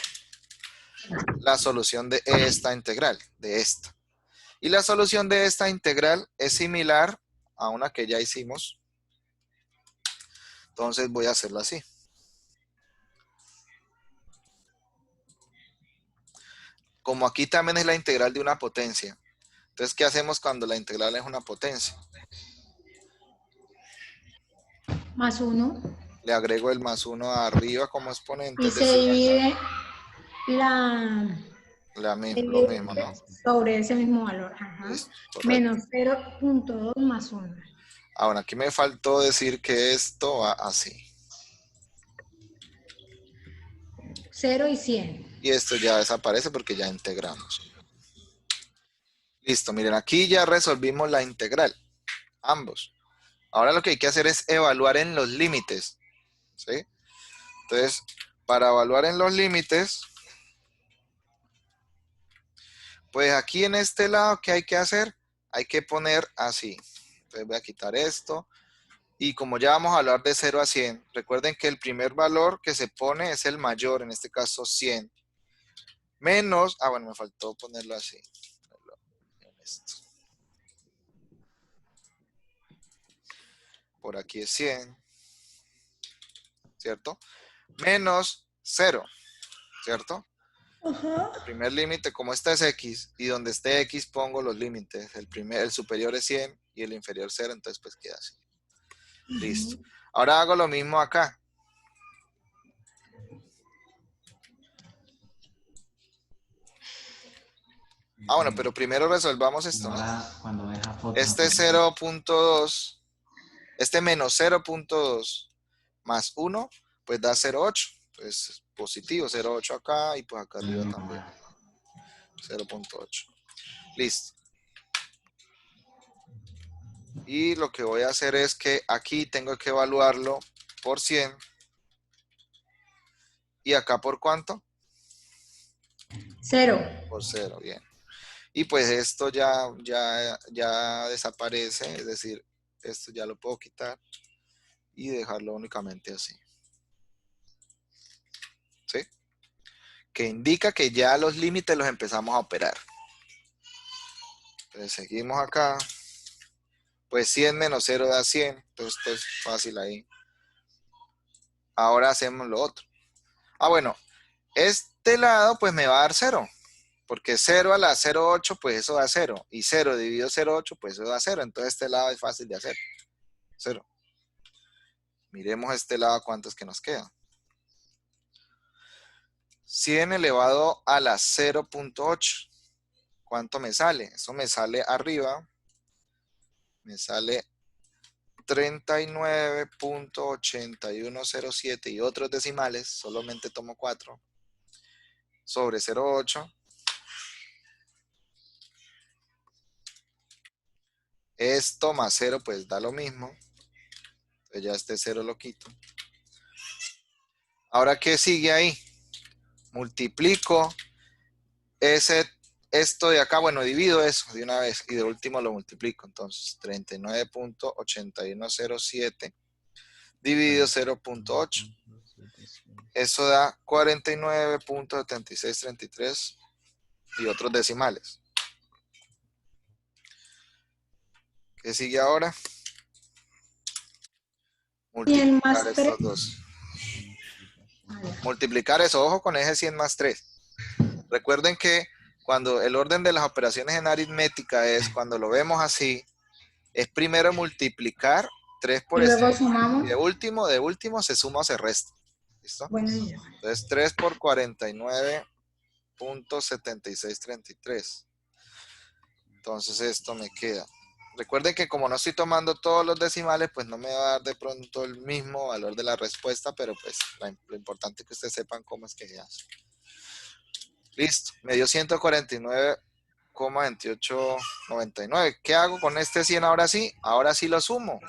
la solución de esta integral, de esta. Y la solución de esta integral es similar a una que ya hicimos. Entonces voy a hacerlo así. Como aquí también es la integral de una potencia. Entonces, ¿qué hacemos cuando la integral es una potencia? Más 1. Le agrego el más 1 arriba como exponente. Y se divide lo mismo, ¿no? sobre ese mismo valor. Listo, Menos 0.2 más 1. Ahora, aquí me faltó decir que esto va así. 0 y 100. Y esto ya desaparece porque ya integramos. Listo, miren, aquí ya resolvimos la integral. Ambos. Ahora lo que hay que hacer es evaluar en los límites. ¿Sí? Entonces, para evaluar en los límites, pues aquí en este lado, ¿qué hay que hacer? Hay que poner así. Entonces voy a quitar esto. Y como ya vamos a hablar de 0 a 100, recuerden que el primer valor que se pone es el mayor, en este caso 100. Menos, bueno, me faltó ponerlo así. Por aquí es 100. ¿Cierto? Menos 0. ¿Cierto? El primer límite, como este es x, y donde esté x pongo los límites. El superior es 100 y el inferior 0, entonces pues queda así. Listo. Ahora hago lo mismo acá. Bueno, pero primero resolvamos esto, ¿no? Este 0.2, este menos 0.2 más 1, pues da 0.8. Pues positivo, 0.8 acá y pues acá arriba también. 0.8. Listo. Y lo que voy a hacer es que aquí tengo que evaluarlo por 100. ¿Y acá por cuánto? 0. Por 0, bien. Y pues esto ya desaparece, es decir, esto ya lo puedo quitar y dejarlo únicamente así. ¿Sí? Que indica que ya los límites los empezamos a operar. Entonces seguimos acá. Pues 100 menos 0 da 100. Entonces esto es fácil ahí. Ahora hacemos lo otro. Bueno, este lado pues me va a dar 0. Porque 0 a la 0,8 pues eso da 0. Y 0 dividido 0,8 pues eso da 0. Entonces este lado es fácil de hacer. 0. Miremos este lado cuántos que nos quedan. 100 elevado a la 0,8. ¿Cuánto me sale? Eso me sale arriba. Me sale 39.8107 y otros decimales. Solamente tomo 4. Sobre 0,8. Esto más 0 pues da lo mismo. Entonces ya este 0 lo quito. Ahora, ¿qué sigue ahí? Multiplico esto de acá, bueno, divido eso de una vez y de último lo multiplico. Entonces, 39.8107 dividido 0.8. Eso da 49.7633 y otros decimales. ¿Qué sigue ahora? 100 más Multiplicar 3. estos dos. Multiplicar eso, ojo con ese 100 más 3. Recuerden que cuando el orden de las operaciones en aritmética es, cuando lo vemos así, es primero multiplicar 3 por Y esto. luego Y sumamos. de último se suma o se resta. ¿Listo? Bueno, ya. Entonces 3 por 49.7633. Entonces esto me queda. Recuerden que como no estoy tomando todos los decimales, pues no me va a dar de pronto el mismo valor de la respuesta, pero pues lo importante es que ustedes sepan cómo es que se hace. Listo, me dio 149,2899. ¿Qué hago con este 100 ahora sí? Ahora sí lo sumo.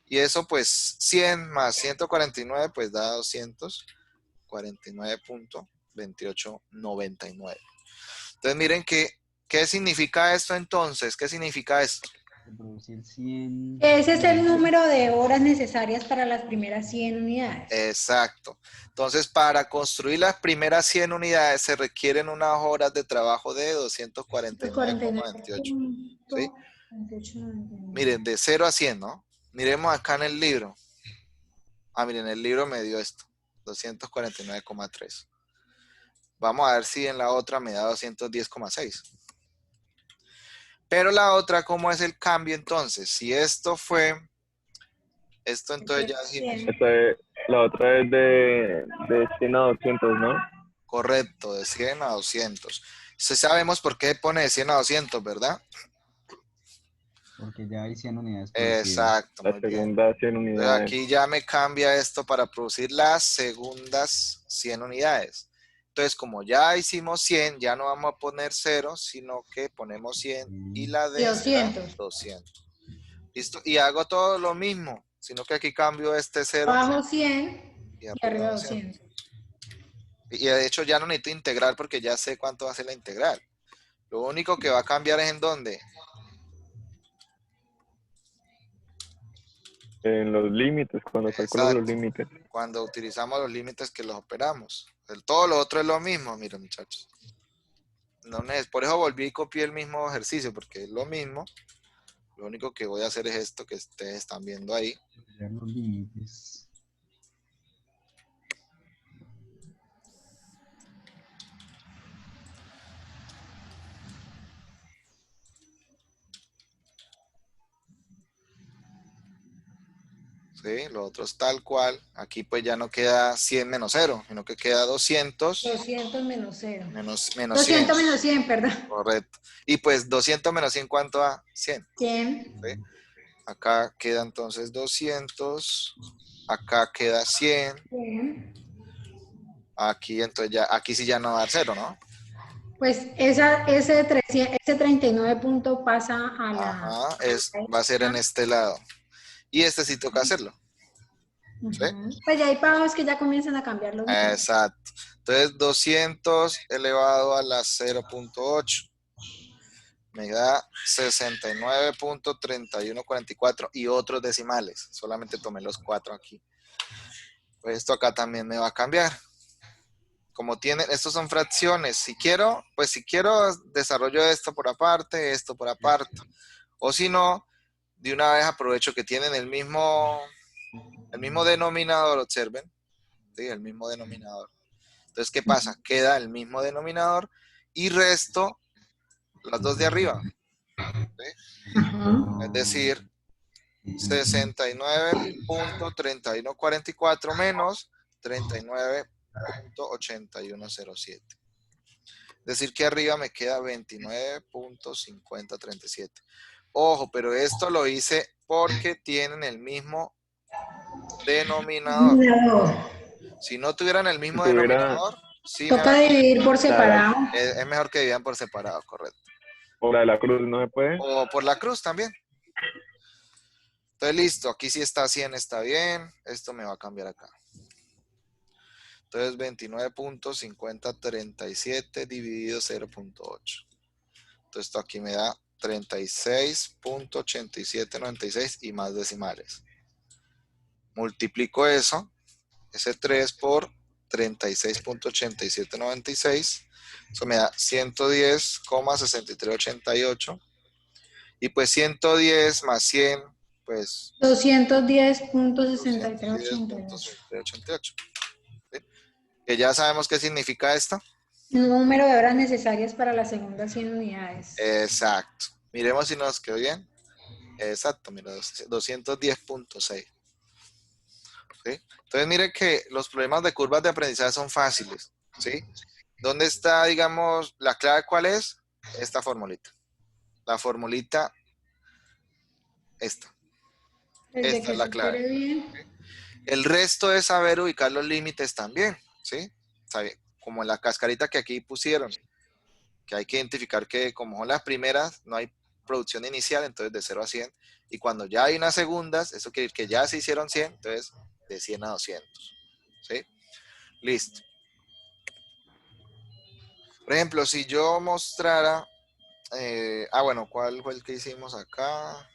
Y eso pues 100 más 149 pues da 249.2899. Entonces miren ¿qué significa esto entonces? ¿Qué significa esto? Reproducir 100. Ese es el número de horas necesarias para las primeras 100 unidades. Exacto. Entonces, para construir las primeras 100 unidades se requieren unas horas de trabajo de 249,28. ¿Sí? 249.2899. Miren, de 0 a 100, ¿no? Miremos acá en el libro. Miren, el libro me dio esto, 249,3. Vamos a ver si en la otra me da 210,6. Pero la otra, ¿cómo es el cambio entonces? Si esto fue, esto entonces ya dijimos. La otra es de 100 a 200, ¿no? Correcto, de 100 a 200. Sí sabemos por qué pone de 100 a 200, ¿verdad? Porque ya hay 100 unidades producidas. Exacto, La muy bien. segunda 100 Entonces unidades. aquí ya me cambia esto para producir las segundas 100 unidades. Entonces, como ya hicimos 100, ya no vamos a poner 0, sino que ponemos 100 y la Y D será 200. 200. ¿Listo? Y hago todo lo mismo, sino que aquí cambio este 0 Abajo 100 y y arriba arriba 200. 200. Y de hecho ya no necesito integrar porque ya sé cuánto va a ser la integral. Lo único que va a cambiar es en dónde. En los límites, cuando calculo los Exacto. límites. Cuando utilizamos los límites que los operamos. Todo lo otro es lo mismo, miren muchachos. Por eso volví y copié el mismo ejercicio, porque es lo mismo. Lo único que voy a hacer es esto que ustedes están viendo ahí. Ver los límites. ¿Sí? Lo otro es tal cual. Aquí pues ya no queda 100 menos 0, sino que queda 200 200 menos 0. menos 100. 200 menos 100, perdón. Correcto. Y pues 200 menos 100, ¿cuánto da? 100. 100. ¿Sí? Acá queda entonces 200. Acá queda 100. 100. Aquí entonces ya, aquí sí ya no da 0, ¿no? Pues ese 39 punto pasa a la... Ajá, va a ser en este lado. Y este sí toca hacerlo. ¿Sí? Pues ya hay pagos que ya comienzan a cambiar los números. Exacto. Entonces 200 elevado a la 0.8 me da 69.3144 y otros decimales. Solamente tomé los 4 aquí. Pues esto acá también me va a cambiar. Como tienen, estos son fracciones. Si quiero, pues si quiero desarrollo esto por aparte, esto por aparte. O si no, de una vez aprovecho que tienen el mismo denominador, observen. ¿Sí? El mismo denominador. Entonces, ¿qué pasa? Queda el mismo denominador y resto las dos de arriba. ¿Sí? Es decir, 69.3144 menos 39.8107. Es decir, que arriba me queda 29.5037. Ojo, pero esto lo hice porque tienen el mismo denominador. No. Si no tuvieran el Si mismo tuviera, denominador, sí me Toca va. dividir por claro, separado. Es mejor que dividan por separado, correcto. o la de la cruz no se puede. O por la cruz también. Entonces, listo. Aquí sí está 100, está bien. Esto me va a cambiar acá. Entonces, 29.5037 dividido 0.8. Entonces, esto aquí me da 36.8796 y más decimales. Multiplico eso, ese 3 por 36.8796. Eso me da 110,6388. Y pues 110 más 100, pues 210.6388. 210.6388. ¿Sí? Que ya sabemos qué significa esto. Número de horas necesarias para las segundas 100 unidades. Exacto. Miremos si nos quedó bien. Exacto, mira, 210.6. ¿Sí? Entonces, mire que los problemas de curvas de aprendizaje son fáciles. ¿Sí? ¿Dónde está, digamos, la clave cuál es? Esta formulita. La formulita, esta. Desde Esta que es la se clave. opere bien. El resto es saber ubicar los límites también. ¿Sí? ¿Sabe? Como en la cascarita que aquí pusieron. Que hay que identificar que como son las primeras, no hay producción inicial, entonces de 0 a 100. Y cuando ya hay unas segundas, eso quiere decir que ya se hicieron 100, entonces de 100 a 200. ¿Sí? Listo. Por ejemplo, si yo mostrara, bueno, ¿cuál fue el que hicimos acá?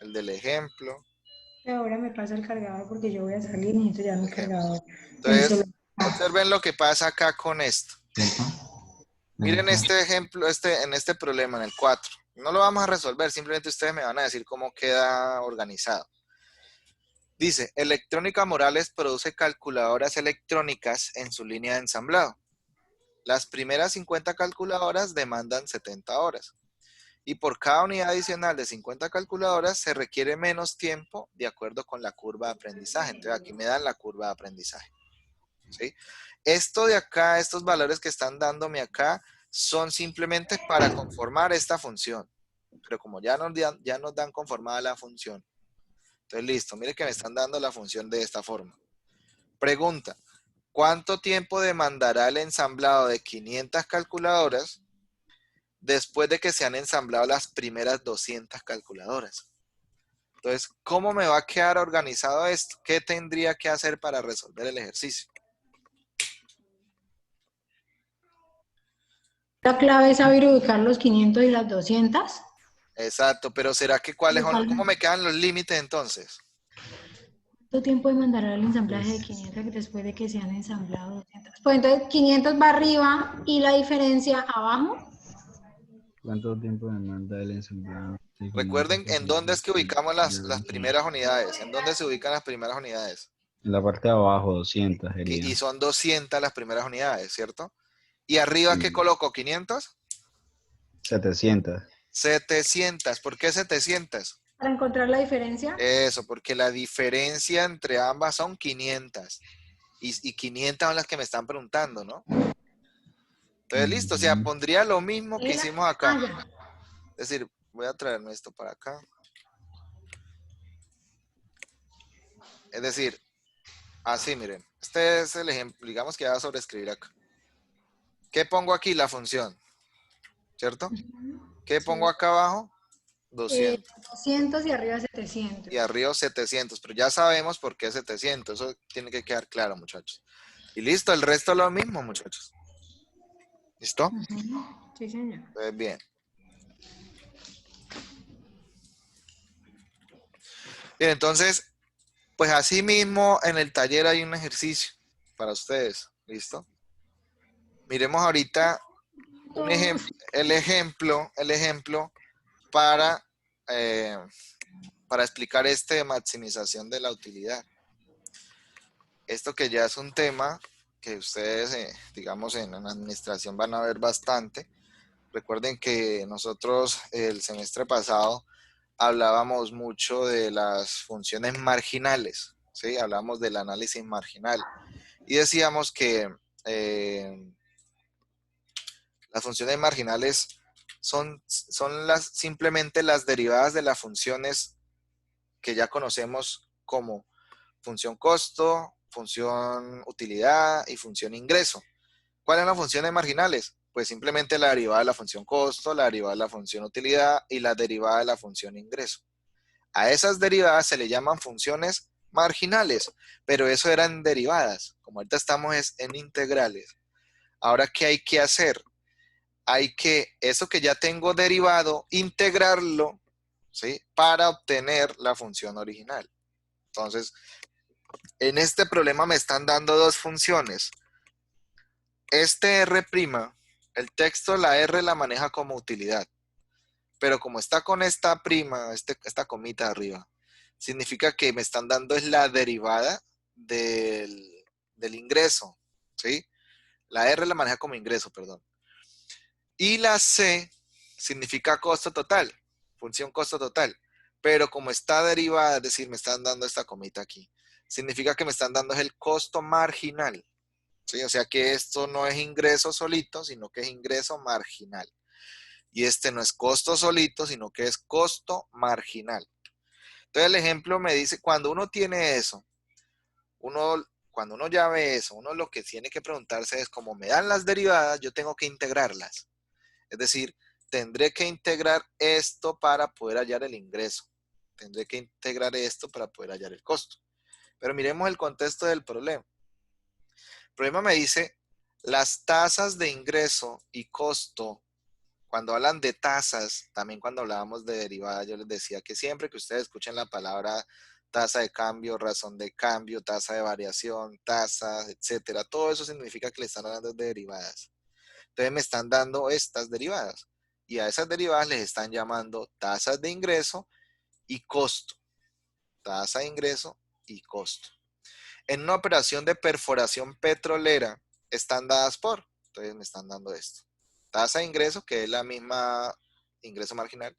El del ejemplo. Ahora me pasa el cargador porque yo voy a salir y necesito ya mi Ejemplo. cargador. El Entonces, celular. observen lo que pasa acá con esto. Miren este ejemplo, en este problema, en el 4. No lo vamos a resolver, simplemente ustedes me van a decir cómo queda organizado. Dice, Electrónica Morales produce calculadoras electrónicas en su línea de ensamblado. Las primeras 50 calculadoras demandan 70 horas. Y por cada unidad adicional de 50 calculadoras se requiere menos tiempo de acuerdo con la curva de aprendizaje. Entonces aquí me dan la curva de aprendizaje. ¿Sí? Esto de acá, estos valores que están dándome acá, son simplemente para conformar esta función. Pero como ya nos dan conformada la función. Entonces listo, mire que me están dando la función de esta forma. Pregunta, ¿cuánto tiempo demandará el ensamblado de 500 calculadoras después de que se han ensamblado las primeras 200 calculadoras? Entonces, ¿cómo me va a quedar organizado esto? ¿Qué tendría que hacer para resolver el ejercicio? La clave es saber ubicar los 500 y las 200. Exacto, pero ¿será que cómo me quedan los límites entonces? ¿Cuánto tiempo demandará el ensamblaje de 500 después de que se han ensamblado 200? Pues entonces 500 va arriba y la diferencia abajo. ¿Cuánto tiempo demanda el ensamblado? Recuerden en dónde es que ubicamos las primeras unidades. ¿En dónde se ubican las primeras unidades? En la parte de abajo, 200 sería. Y son 200 las primeras unidades, ¿cierto? ¿Y arriba qué Sí. coloco? ¿500? 700. 700. ¿Por qué 700? Para encontrar la diferencia. Eso, porque la diferencia entre ambas son 500. Y 500 son las que me están preguntando, ¿no? Entonces, listo. O sea, pondría lo mismo que hicimos acá. Ya. Es decir, voy a traerme esto para acá. Es decir, así, miren. Este es el ejemplo. Digamos que voy a sobreescribir acá. ¿Qué pongo aquí? La función. ¿Cierto? ¿Qué pongo acá abajo? 200. 200 y arriba 700. Y arriba 700, pero ya sabemos por qué 700, eso tiene que quedar claro, muchachos. Y listo, el resto es lo mismo, muchachos. ¿Listo? Ujú. Sí, señor. Pues bien. Bien, entonces, pues así mismo en el taller hay un ejercicio para ustedes. ¿Listo? Miremos ahorita un ejemplo, el ejemplo para, eh, para explicar este de maximización de la utilidad. Esto que ya es un tema que ustedes, digamos, en la administración van a ver bastante. Recuerden que nosotros el semestre pasado hablábamos mucho de las funciones marginales, ¿sí? Hablamos del análisis marginal y decíamos que las funciones marginales son simplemente las derivadas de las funciones que ya conocemos como función costo, función utilidad y función ingreso. ¿Cuáles son las funciones marginales? Pues simplemente la derivada de la función costo, la derivada de la función utilidad y la derivada de la función ingreso. A esas derivadas se le llaman funciones marginales, pero eso eran derivadas. Como ahorita estamos en integrales. Ahora, ¿qué hay que hacer? Hay que, eso que ya tengo derivado, integrarlo, ¿sí? Para obtener la función original. Entonces, en este problema me están dando dos funciones. Este R', el texto la R la maneja como utilidad, pero como está con esta prima, esta comita arriba, significa que me están dando es la derivada del ingreso, ¿sí? La R la maneja como ingreso, perdón. Y la C significa costo total, función costo total, pero como está derivada, es decir, me están dando esta comita aquí, significa que me están dando es el costo marginal. ¿Sí? O sea que esto no es ingreso solito, sino que es ingreso marginal. Y este no es costo solito, sino que es costo marginal. Entonces el ejemplo me dice, cuando uno tiene eso, cuando uno ya ve eso, uno lo que tiene que preguntarse es, como me dan las derivadas, yo tengo que integrarlas. Es decir, tendré que integrar esto para poder hallar el ingreso. Tendré que integrar esto para poder hallar el costo. Pero miremos el contexto del problema. El problema me dice, las tasas de ingreso y costo, cuando hablan de tasas, también cuando hablábamos de derivadas, yo les decía que siempre que ustedes escuchen la palabra tasa de cambio, razón de cambio, tasa de variación, tasas, etcétera, todo eso significa que le están hablando de derivadas. Entonces me están dando estas derivadas y a esas derivadas les están llamando tasas de ingreso y costo. Tasa de ingreso y costo. En una operación de perforación petrolera están dadas por, entonces me están dando esto. Tasa de ingreso, que es la misma ingreso marginal,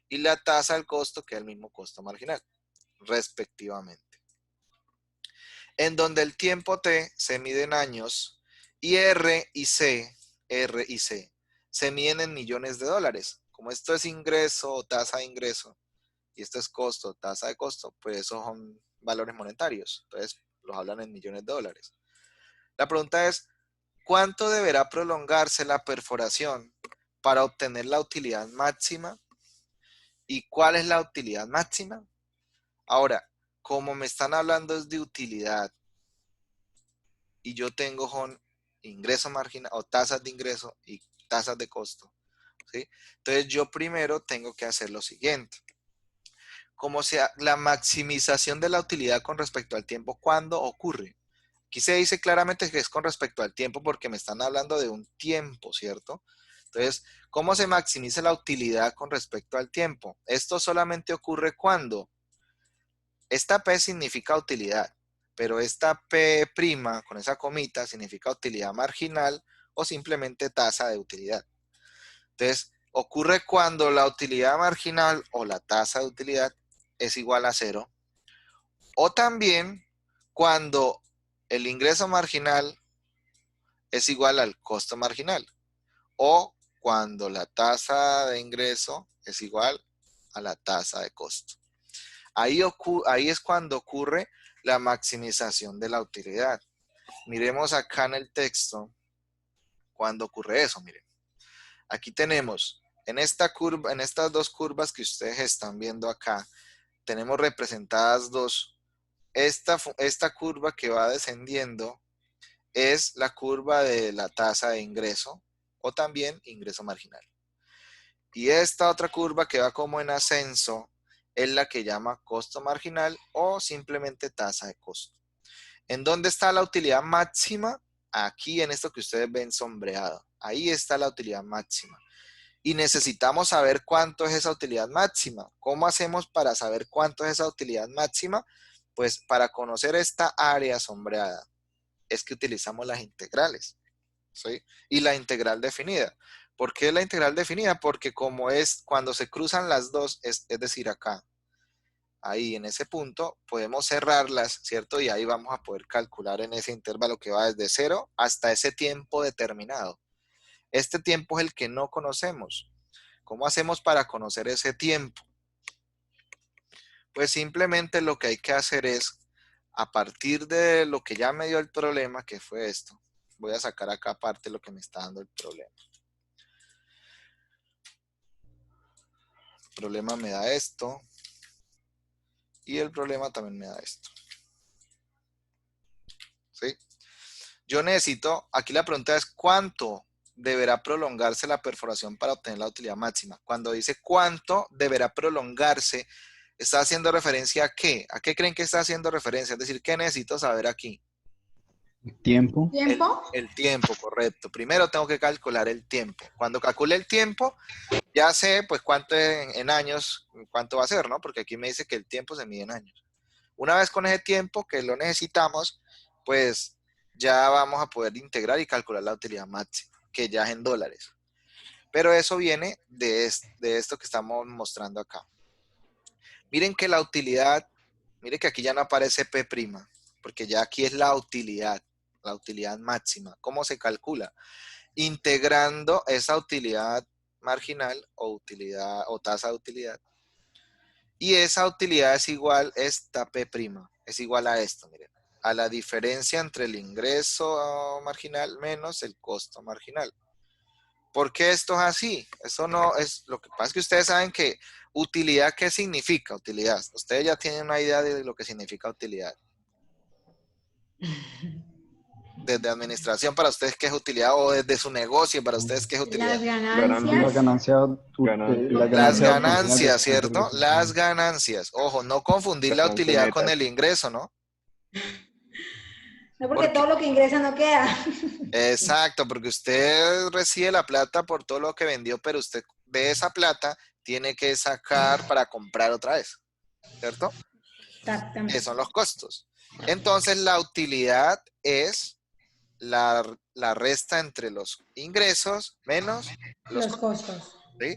y la tasa del costo, que es el mismo costo marginal, respectivamente. En donde el tiempo T se mide en años y R y C se miden en millones de dólares. Como esto es ingreso o tasa de ingreso y esto es costo, tasa de costo, pues esos son valores monetarios. Entonces los hablan en millones de dólares. La pregunta es, ¿cuánto deberá prolongarse la perforación para obtener la utilidad máxima? ¿Y cuál es la utilidad máxima? Ahora, como me están hablando es de utilidad y yo tengo ingreso marginal o tasas de ingreso y tasas de costo, ¿sí? Entonces yo primero tengo que hacer lo siguiente. Como sea la maximización de la utilidad con respecto al tiempo, ¿cuándo ocurre? Aquí se dice claramente que es con respecto al tiempo porque me están hablando de un tiempo, ¿cierto? Entonces, ¿cómo se maximiza la utilidad con respecto al tiempo? Esto solamente ocurre cuando esta P significa utilidad, pero esta P' con esa comita significa utilidad marginal o simplemente tasa de utilidad. Entonces, ocurre cuando la utilidad marginal o la tasa de utilidad es igual a cero. O también cuando el ingreso marginal es igual al costo marginal. O cuando la tasa de ingreso es igual a la tasa de costo. Ahí es cuando ocurre la maximización de la utilidad. Miremos acá en el texto cuando ocurre eso. Miren, aquí tenemos En esta curva, en estas dos curvas que ustedes están viendo acá, tenemos representadas dos. Esta curva que va descendiendo es la curva de la tasa de ingreso o también ingreso marginal. Y esta otra curva que va como en ascenso es la que llama costo marginal o simplemente tasa de costo. ¿En dónde está la utilidad máxima? Aquí en esto que ustedes ven sombreado. Ahí está la utilidad máxima. Y necesitamos saber cuánto es esa utilidad máxima. ¿Cómo hacemos para saber cuánto es esa utilidad máxima? Pues para conocer esta área sombreada es que utilizamos las integrales, ¿sí? Y la integral definida. ¿Por qué la integral definida? Porque como es cuando se cruzan las dos, es decir, acá, ahí en ese punto, podemos cerrarlas, ¿cierto? Y ahí vamos a poder calcular en ese intervalo que va desde 0 hasta ese tiempo determinado. Este tiempo es el que no conocemos. ¿Cómo hacemos para conocer ese tiempo? Pues simplemente lo que hay que hacer es, a partir de lo que ya me dio el problema, que fue esto, voy a sacar acá aparte lo que me está dando el problema. El problema me da esto. Y el problema también me da esto. ¿Sí? Yo necesito, aquí la pregunta es, ¿cuánto deberá prolongarse la perforación para obtener la utilidad máxima? Cuando dice cuánto deberá prolongarse, ¿está haciendo referencia a qué? ¿A qué creen que está haciendo referencia? Es decir, ¿qué necesito saber aquí? Tiempo. ¿Tiempo? El tiempo, correcto. Primero tengo que calcular el tiempo. Cuando calcule el tiempo, ya sé pues cuánto en años, cuánto va a ser, ¿no? Porque aquí me dice que el tiempo se mide en años. Una vez con ese tiempo que lo necesitamos, pues ya vamos a poder integrar y calcular la utilidad máxima, que ya es en dólares. Pero eso viene de esto que estamos mostrando acá. Miren que la utilidad, miren que aquí ya no aparece P', porque ya aquí es la utilidad máxima. ¿Cómo se calcula? Integrando esa utilidad marginal o utilidad o tasa de utilidad. Y esa utilidad es igual, esta P', es igual a esto, miren, a la diferencia entre el ingreso marginal menos el costo marginal. ¿Por qué esto es así? Eso no es, lo que pasa es que ustedes saben que utilidad, ¿qué significa utilidad? Ustedes ya tienen una idea de lo que significa utilidad. Desde administración para ustedes, ¿qué es utilidad? O desde su negocio para ustedes, ¿qué es utilidad? Las La ganancias. ganancia, Ganancias. Las obtenida ganancias, después de ¿cierto? Las ganancias. Ojo, no confundir la Ganancia utilidad con neta. el ingreso, ¿no? No, porque Porque, todo lo que ingresa no queda. exacto, porque usted recibe la plata por todo lo que vendió, pero usted de esa plata tiene que sacar para comprar otra vez, ¿cierto? Que Exactamente. son los costos. Entonces, la utilidad es la resta entre los ingresos menos los Los costos, costos. ¿sí?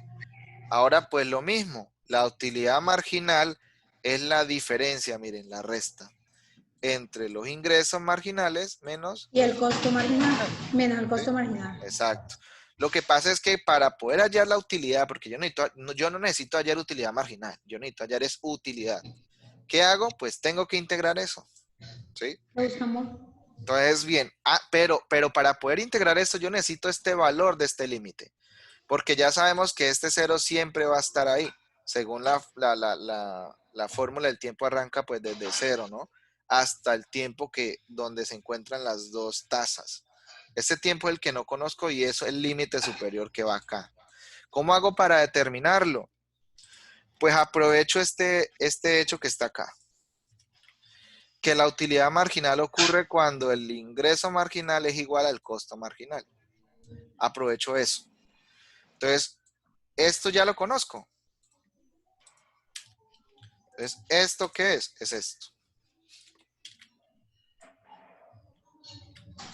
Ahora, pues lo mismo, la utilidad marginal es la diferencia, miren, la resta entre los ingresos marginales menos Y los el costo marginal. marginales, Menos el ¿sí? costo marginal. Exacto. Lo que pasa es que para poder hallar la utilidad, porque yo no necesito hallar utilidad marginal, yo necesito hallar es utilidad. ¿Qué hago? Pues tengo que integrar eso, ¿sí? Lo buscamos. Entonces, bien, pero para poder integrar esto yo necesito este valor de este límite, porque ya sabemos que este cero siempre va a estar ahí, según la fórmula del tiempo arranca pues desde cero, ¿no? Hasta el tiempo donde se encuentran las dos tasas. Este tiempo es el que no conozco y eso es el límite superior que va acá. ¿Cómo hago para determinarlo? Pues aprovecho este hecho que está acá. Que la utilidad marginal ocurre cuando el ingreso marginal es igual al costo marginal. Aprovecho eso. Entonces, esto ya lo conozco. Entonces, ¿esto qué es? Es esto.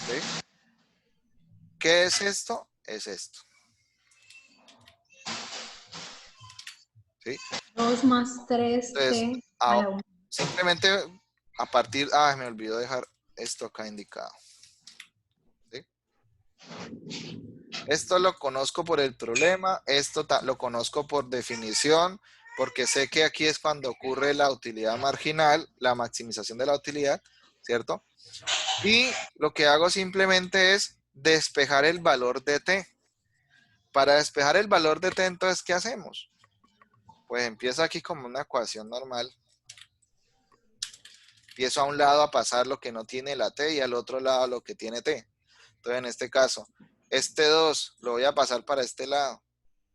¿Sí? ¿Qué es esto? Es esto. ¿Sí? 2 más 3t Entonces, a la 1. simplemente a partir... me olvidó dejar esto acá indicado. ¿Sí? Esto lo conozco por el problema, esto lo conozco por definición, porque sé que aquí es cuando ocurre la utilidad marginal, la maximización de la utilidad, ¿cierto? Y lo que hago simplemente es despejar el valor de t. para despejar el valor de t, entonces, ¿qué hacemos? Pues empiezo aquí como una ecuación normal. Empiezo a un lado a pasar lo que no tiene la t y al otro lado lo que tiene t. Entonces, en este caso, este 2 lo voy a pasar para este lado.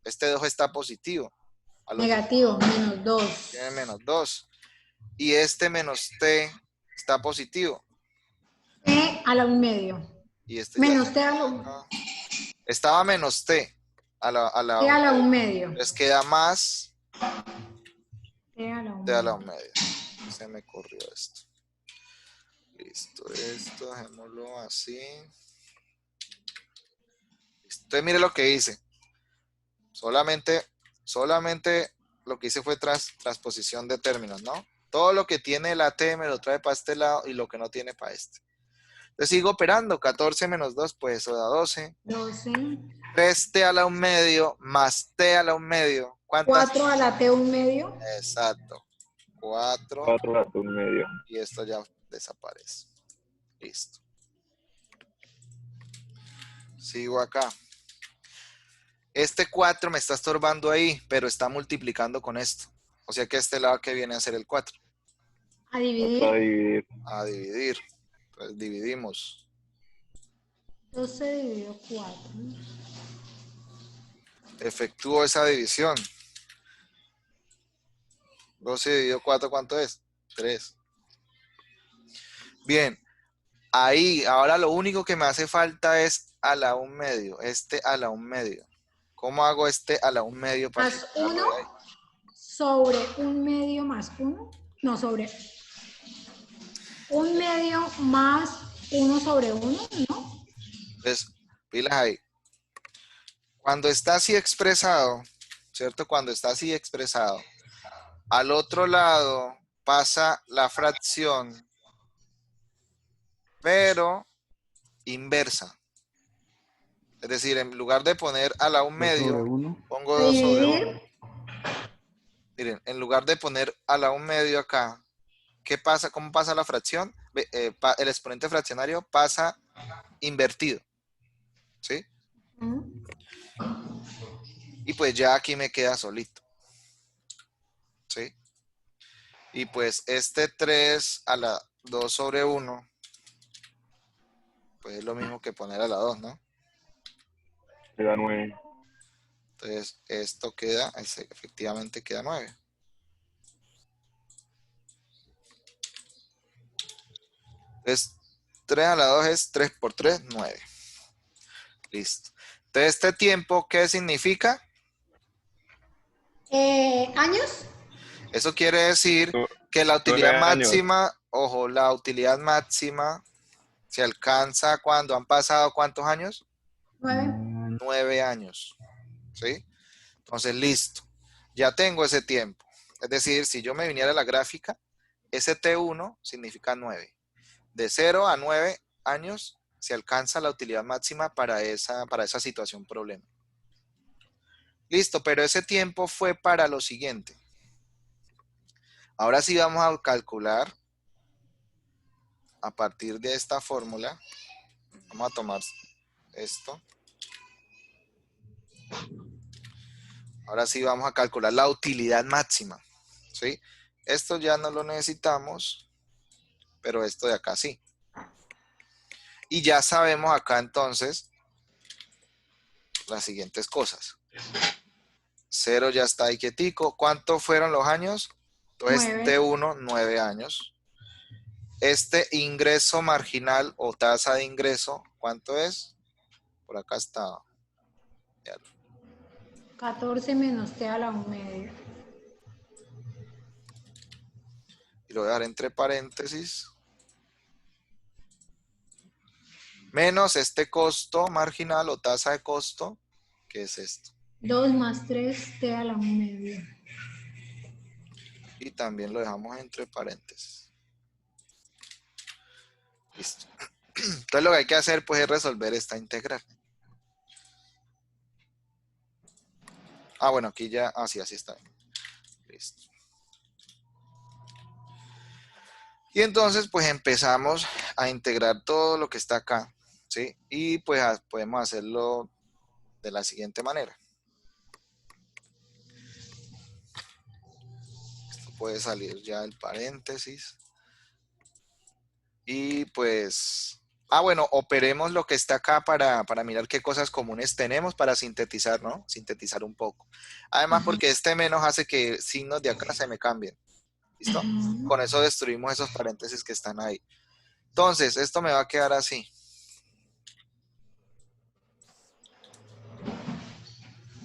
Este 2 está positivo. Al otro Negativo, menos 2. tiene menos 2. Y este menos t está positivo. T a la 1/2. Y este ya Menos T a la estaba menos t a la T a la 1/2. entonces queda más T a la t a la 1/2. 1/2. Se me corrió esto. Listo, esto dejémoslo así. Listo. Entonces mire lo que hice. Solamente lo que hice fue transposición de términos, ¿no? Todo lo que tiene la t me lo trae para este lado y lo que no tiene para este. Entonces sigo operando. 14 menos 2, pues eso da 12. 12. 3t a la 1/2 más t a la 1/2. ¿Cuántas? 4 a la T 1/2. Exacto. 4. 4 a la 1/2. Y esto ya desaparece. Listo. Sigo acá. Este 4 me está estorbando ahí, pero está multiplicando con esto. O sea que este lado que viene a ser el 4. A Para dividir. dividir. A dividir. Entonces dividimos. 12 dividido 4. Efectúo esa división. 12 dividido 4, ¿cuánto es? 3. Bien. Ahí, ahora lo único que me hace falta es a la 1/2. Este a la 1/2. ¿Cómo hago este a la 1/2 para Más quitarlo 1 de ahí? sobre 1/2 más 1. No, sobre 1/2 más 1 sobre 1, ¿no? Entonces, pilas ahí. Cuando está así expresado, ¿cierto? Cuando está así expresado, al otro lado pasa la fracción, pero inversa. Es decir, en lugar de poner a la 2 sobre 1/2, 1. pongo A 2 sobre 1. dividir. Miren, en lugar de poner a la 1/2 acá, ¿qué pasa? ¿Cómo pasa la fracción? El exponente fraccionario pasa invertido. ¿Sí? Y pues ya aquí me queda solito. ¿Sí? Y pues este 3 a la 2 sobre 1, pues es lo mismo que poner a la 2, ¿no? Me da 9. Entonces esto queda, efectivamente queda 9. Entonces 3 a la 2 es 3 por 3, 9. Listo. Entonces este tiempo, ¿qué significa? ¿Años? Eso quiere decir que la 9 utilidad años. máxima, ojo, la utilidad máxima se alcanza cuando han pasado ¿cuántos años? 9. 9 años. ¿Sí? Entonces, listo. Ya tengo ese tiempo. Es decir, si yo me viniera a la gráfica, ese T1 significa 9. De 0 a 9 años se alcanza la utilidad máxima para esa situación problema. Listo, pero ese tiempo fue para lo siguiente. Ahora sí vamos a calcular a partir de esta fórmula. Vamos a tomar esto. Ahora sí vamos a calcular la utilidad máxima. ¿Sí? Esto ya no lo necesitamos, pero esto de acá sí. Y ya sabemos acá entonces las siguientes cosas. 0 ya está ahí quietico. ¿Cuántos fueron los años? Entonces 9. T1, 9 años. Este ingreso marginal o tasa de ingreso, ¿cuánto es? Por acá está. 14 menos T a la 1/2. Y lo voy a dejar entre paréntesis. Menos este costo marginal o tasa de costo, que es esto. 2 más 3 T a la 1/2. Y también lo dejamos entre paréntesis. Listo. Entonces lo que hay que hacer pues es resolver esta integral. Ah, bueno, aquí ya, así está. Listo. Y entonces pues empezamos a integrar todo lo que está acá, ¿sí? Y pues podemos hacerlo de la siguiente manera. Esto puede salir ya el paréntesis. Y pues, bueno, operemos lo que está acá para mirar qué cosas comunes tenemos para sintetizar, ¿no? Sintetizar un poco. Además, porque este menos hace que signos de acá se me cambien. ¿Listo? Con eso destruimos esos paréntesis que están ahí. Entonces, esto me va a quedar así.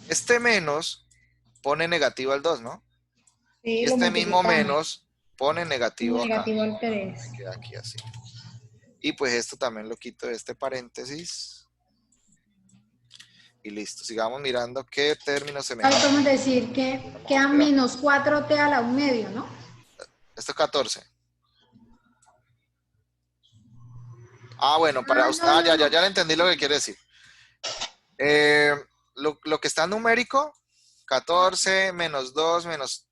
Este menos pone negativo al 2, ¿no? Sí, Y lo este mismo multiplicamos. menos pone negativo acá. Negativo al 3. Me queda aquí así. Y pues esto también lo quito de este paréntesis. Y listo. Sigamos mirando qué términos se me... Ahí podemos decir que queda menos 4t a la 1 medio, ¿no? Esto es 14. Bueno, para usted. Ya le entendí lo que quiere decir. Lo que está numérico, 14 menos 2 menos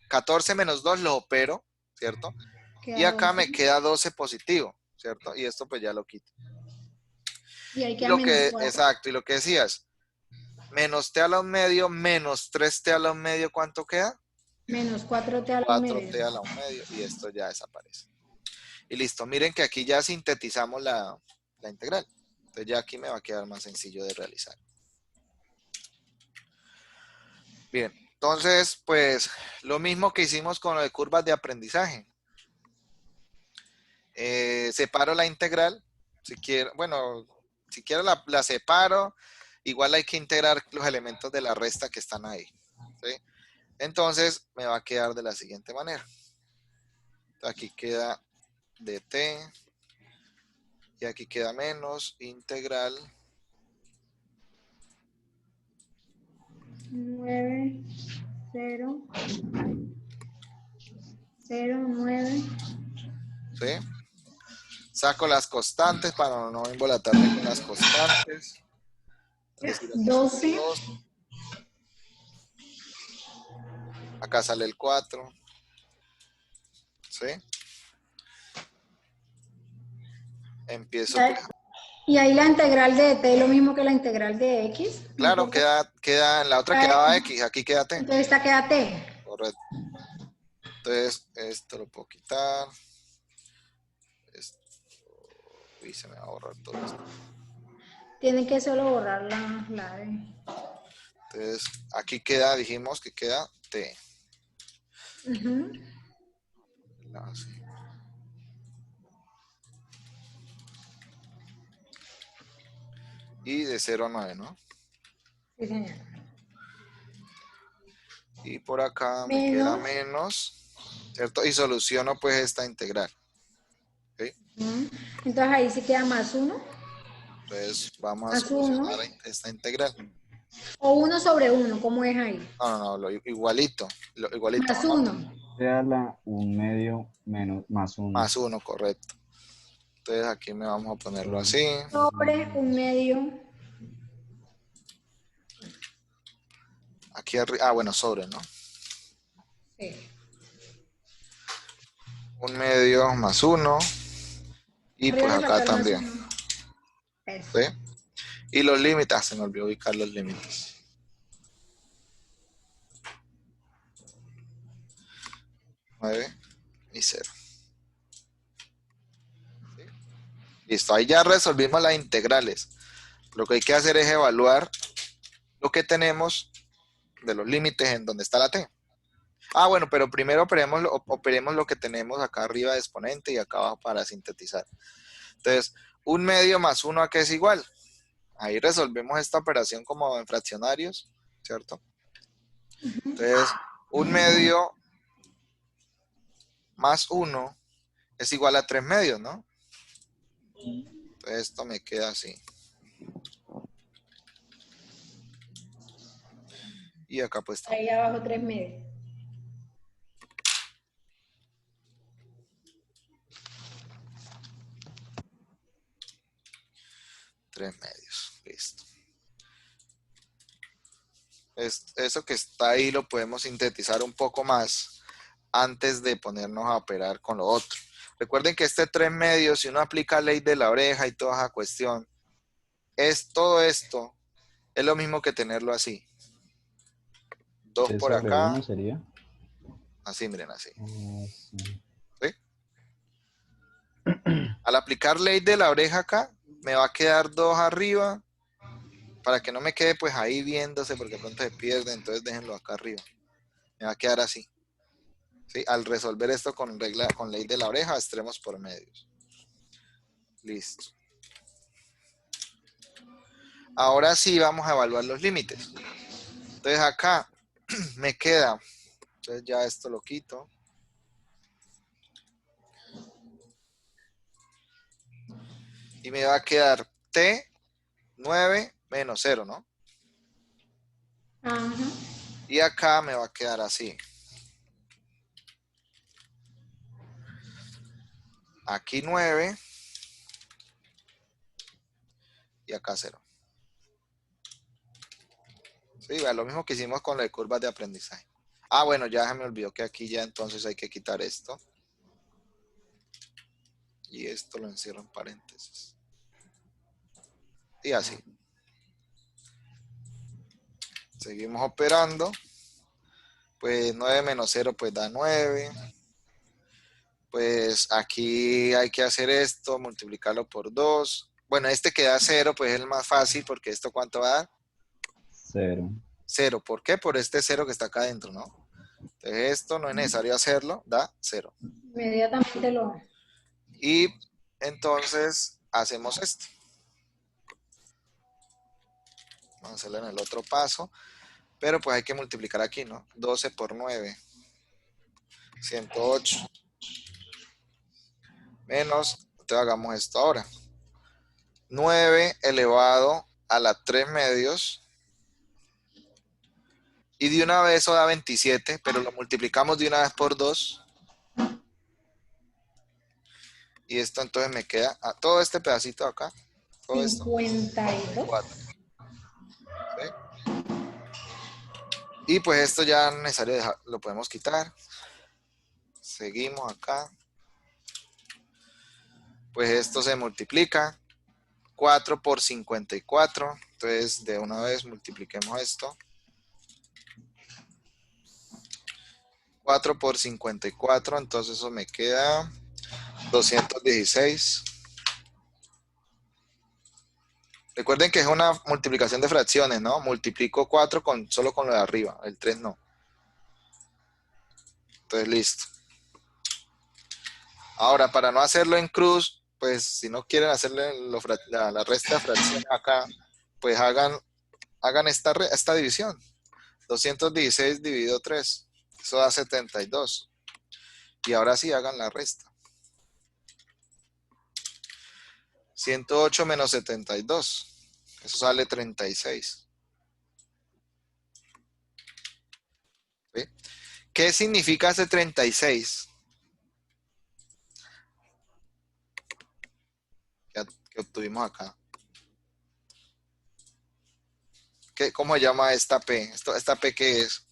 14 menos 2 lo opero, ¿cierto? Queda Y acá 12. me queda 12 positivo, ¿cierto? Y esto pues ya lo quito. Y ahí Y queda menos 4. exacto, y lo que decías, menos t a la 1 medio, menos 3t a la 1 medio, ¿cuánto queda? Menos 4t a la 1 4t medio. a la 1 medio, y esto ya desaparece. Y listo, miren que aquí ya sintetizamos la integral. Entonces ya aquí me va a quedar más sencillo de realizar. Bien, entonces pues lo mismo que hicimos con lo de curvas de aprendizaje. Separo la integral, si quiero, bueno, si quiero la separo, igual hay que integrar los elementos de la resta que están ahí, ¿sí? Entonces me va a quedar de la siguiente manera. Aquí queda dt y aquí queda menos integral 9, 0, 0, 9. ¿sí? Saco las constantes para no embolatarme con las constantes. Es decir, 12. 2. Acá sale el 4. ¿Sí? Empiezo. Y ahí la integral de t es lo mismo que la integral de x. Claro, queda, en la otra quedaba x, aquí queda t. Entonces esta queda t. Correcto. Entonces, esto lo puedo quitar. Esto. Uy, se me va a borrar todo esto. Tienen que solo borrar la d. Entonces, aquí queda, dijimos que queda t. Así. Y de 0 a 9, ¿no? Sí, señor. Y por acá me queda menos, ¿cierto? Y soluciono pues esta integral. ¿Okay? Entonces ahí sí queda más 1. Entonces vamos a Más solucionar 1. esta integral. O 1 sobre 1, ¿cómo es ahí? No, lo igualito. Más 1. Sea la 1 medio menos más 1. Más 1, correcto. Entonces aquí me vamos a ponerlo así. Sobre 1 medio. Aquí arriba, bueno, sobre, ¿no? Sí. 1 medio más 1. Y Arriba pues le acá falta el más también. 1. Eso. ¿Sí? Y los límites, se me olvidó ubicar los límites. Y 0. ¿Sí? Listo, ahí ya resolvimos las integrales. Lo que hay que hacer es evaluar lo que tenemos de los límites en donde está la t. Bueno, pero primero operemos lo que tenemos acá arriba de exponente y acá abajo para sintetizar. Entonces, 1 medio más 1 ¿a qué es igual? Ahí resolvemos esta operación como en fraccionarios, ¿cierto? Entonces, 1 medio más 1 es igual a 3 medios, ¿no? Entonces, esto me queda así. Y acá pues está. Ahí abajo 3 medios. Tres medios, listo. Eso que está ahí lo podemos sintetizar un poco más antes de ponernos a operar con lo otro. Recuerden que este 3 medios, si uno aplica ley de la oreja y toda esa cuestión, es todo esto Es lo mismo que tenerlo así. 2 3 por sobre acá. 1 sería. Así, miren, así. Sí. ¿Sí? Al aplicar ley de la oreja acá, me va a quedar 2 arriba. Para que no me quede pues ahí viéndose, porque de pronto se pierde, entonces déjenlo acá arriba. Me va a quedar así. ¿Sí? Al resolver esto con ley de la oreja, extremos por medios. Listo. Ahora sí vamos a evaluar los límites. Entonces acá me queda, entonces ya esto lo quito. Y me va a quedar t 9 menos 0, ¿no? Ajá. Y acá me va a quedar así. Aquí 9 y acá 0. Sí, lo mismo que hicimos con las curvas de aprendizaje. Ah, bueno, ya se me olvidó que aquí ya entonces hay que quitar esto. Y esto lo encierro en paréntesis. Y así. Seguimos operando. Pues 9 menos 0 pues da 9. Pues aquí hay que hacer esto, multiplicarlo por 2. Bueno, este que da 0 pues es el más fácil porque esto ¿cuánto va a dar? 0. 0. ¿Por qué? Por este 0 que está acá adentro, ¿no? Entonces esto no es necesario hacerlo, da 0. Inmediatamente lo... Y entonces hacemos esto. Vamos a hacerlo en el otro paso. Pero pues hay que multiplicar aquí, ¿no? 12 por 9. 108. Menos, entonces hagamos esto ahora. 9 elevado a la 3 medios. Y de una vez eso da 27, pero lo multiplicamos de una vez por 2. Y esto entonces me queda, todo este pedacito de acá, todo esto, 52. 4. ¿Sí? Y pues esto ya no es necesario dejar, lo podemos quitar. Seguimos acá. Pues esto se multiplica. 4 por 54. Entonces de una vez multipliquemos esto. 4 por 54, entonces eso me queda 216. Recuerden que es una multiplicación de fracciones, ¿no? Multiplico 4 solo con lo de arriba, el 3 no. Entonces listo. Ahora, para no hacerlo en cruz, pues si no quieren hacerle la resta de fracciones acá, pues hagan esta división. 216 dividido 3, eso da 72. Y ahora sí hagan la resta. 108 menos 72. Eso sale 36. ¿Sí? ¿Qué significa ese 36? Que obtuvimos acá. ¿Cómo se llama esta P? ¿Esta P qué es?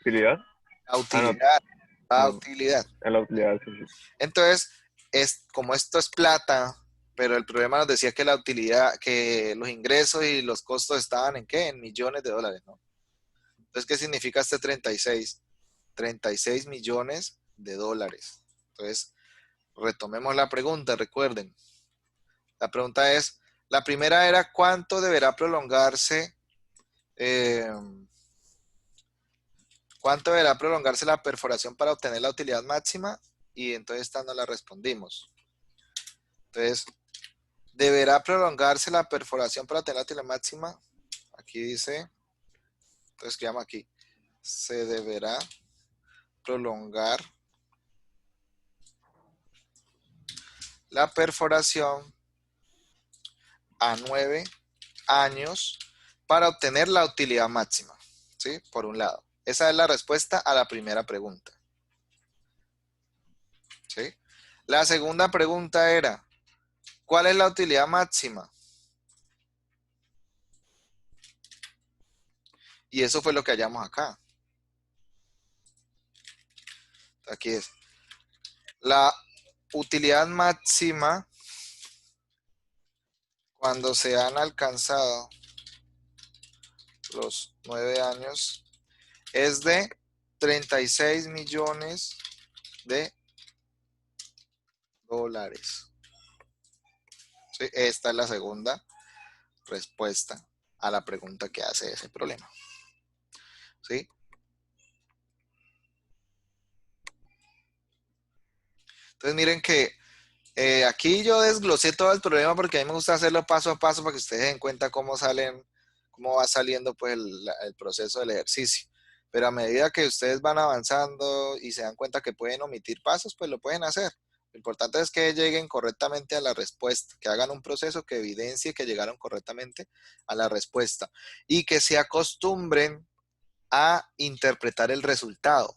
¿Utilidad? La No, utilidad. La no, utilidad. en la utilidad, sí, sí. Entonces, como esto es plata, pero el problema nos decía que la utilidad, que los ingresos y los costos estaban en ¿qué? En millones de dólares, ¿no? Entonces, ¿qué significa este 36? 36 millones de dólares. Entonces, retomemos la pregunta, recuerden. La pregunta es, la primera era ¿cuánto deberá prolongarse? ¿Cuánto deberá prolongarse la perforación para obtener la utilidad máxima? Y entonces esta no la respondimos. Entonces, ¿deberá prolongarse la perforación para obtener la utilidad máxima? Aquí dice, entonces escribamos aquí, se deberá prolongar la perforación a 9 años para obtener la utilidad máxima. ¿Sí? Por un lado. Esa es la respuesta a la primera pregunta. ¿Sí? La segunda pregunta era, ¿cuál es la utilidad máxima? Y eso fue lo que hallamos acá. Aquí es. La utilidad máxima cuando se han alcanzado los 9 años es de 36 millones de dólares. ¿Sí? Esta es la segunda respuesta a la pregunta que hace ese problema. ¿Sí? Entonces miren que aquí yo desglosé todo el problema porque a mí me gusta hacerlo paso a paso para que ustedes den cuenta cómo va saliendo pues el proceso del ejercicio. Pero a medida que ustedes van avanzando y se dan cuenta que pueden omitir pasos, pues lo pueden hacer. Lo importante es que lleguen correctamente a la respuesta, que hagan un proceso que evidencie que llegaron correctamente a la respuesta y que se acostumbren a interpretar el resultado.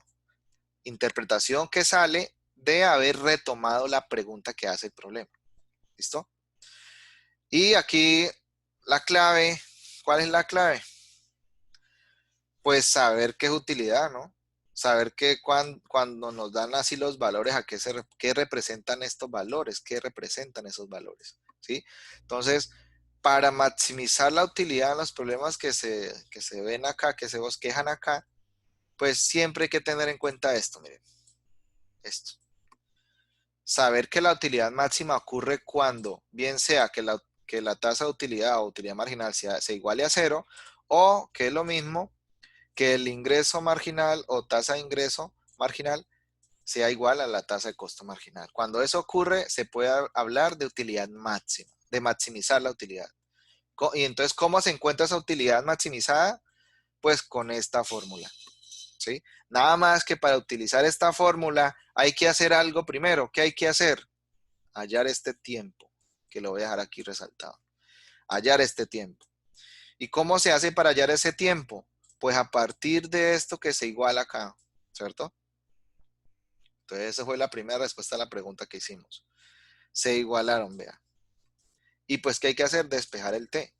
Interpretación que sale de haber retomado la pregunta que hace el problema. ¿Listo? Y aquí la clave, ¿cuál es la clave? Pues saber qué es utilidad, ¿no? Saber que cuando nos dan así los valores, qué representan estos valores, qué representan esos valores, ¿sí? Entonces, para maximizar la utilidad de los problemas que se ven acá, que se bosquejan acá, pues siempre hay que tener en cuenta esto, miren, esto. Saber que la utilidad máxima ocurre cuando, bien sea que la tasa de utilidad o utilidad marginal se iguale a cero, o que es lo mismo, que el ingreso marginal o tasa de ingreso marginal sea igual a la tasa de costo marginal. Cuando eso ocurre, se puede hablar de utilidad máxima, de maximizar la utilidad. Y entonces, ¿cómo se encuentra esa utilidad maximizada? Pues con esta fórmula, ¿sí? Nada más que para utilizar esta fórmula hay que hacer algo primero. ¿Qué hay que hacer? Hallar este tiempo, que lo voy a dejar aquí resaltado. Hallar este tiempo. ¿Y cómo se hace para hallar ese tiempo? Pues a partir de esto que se iguala acá, ¿cierto? Entonces esa fue la primera respuesta a la pregunta que hicimos. Se igualaron, vea. Y pues, ¿qué hay que hacer? Despejar el t.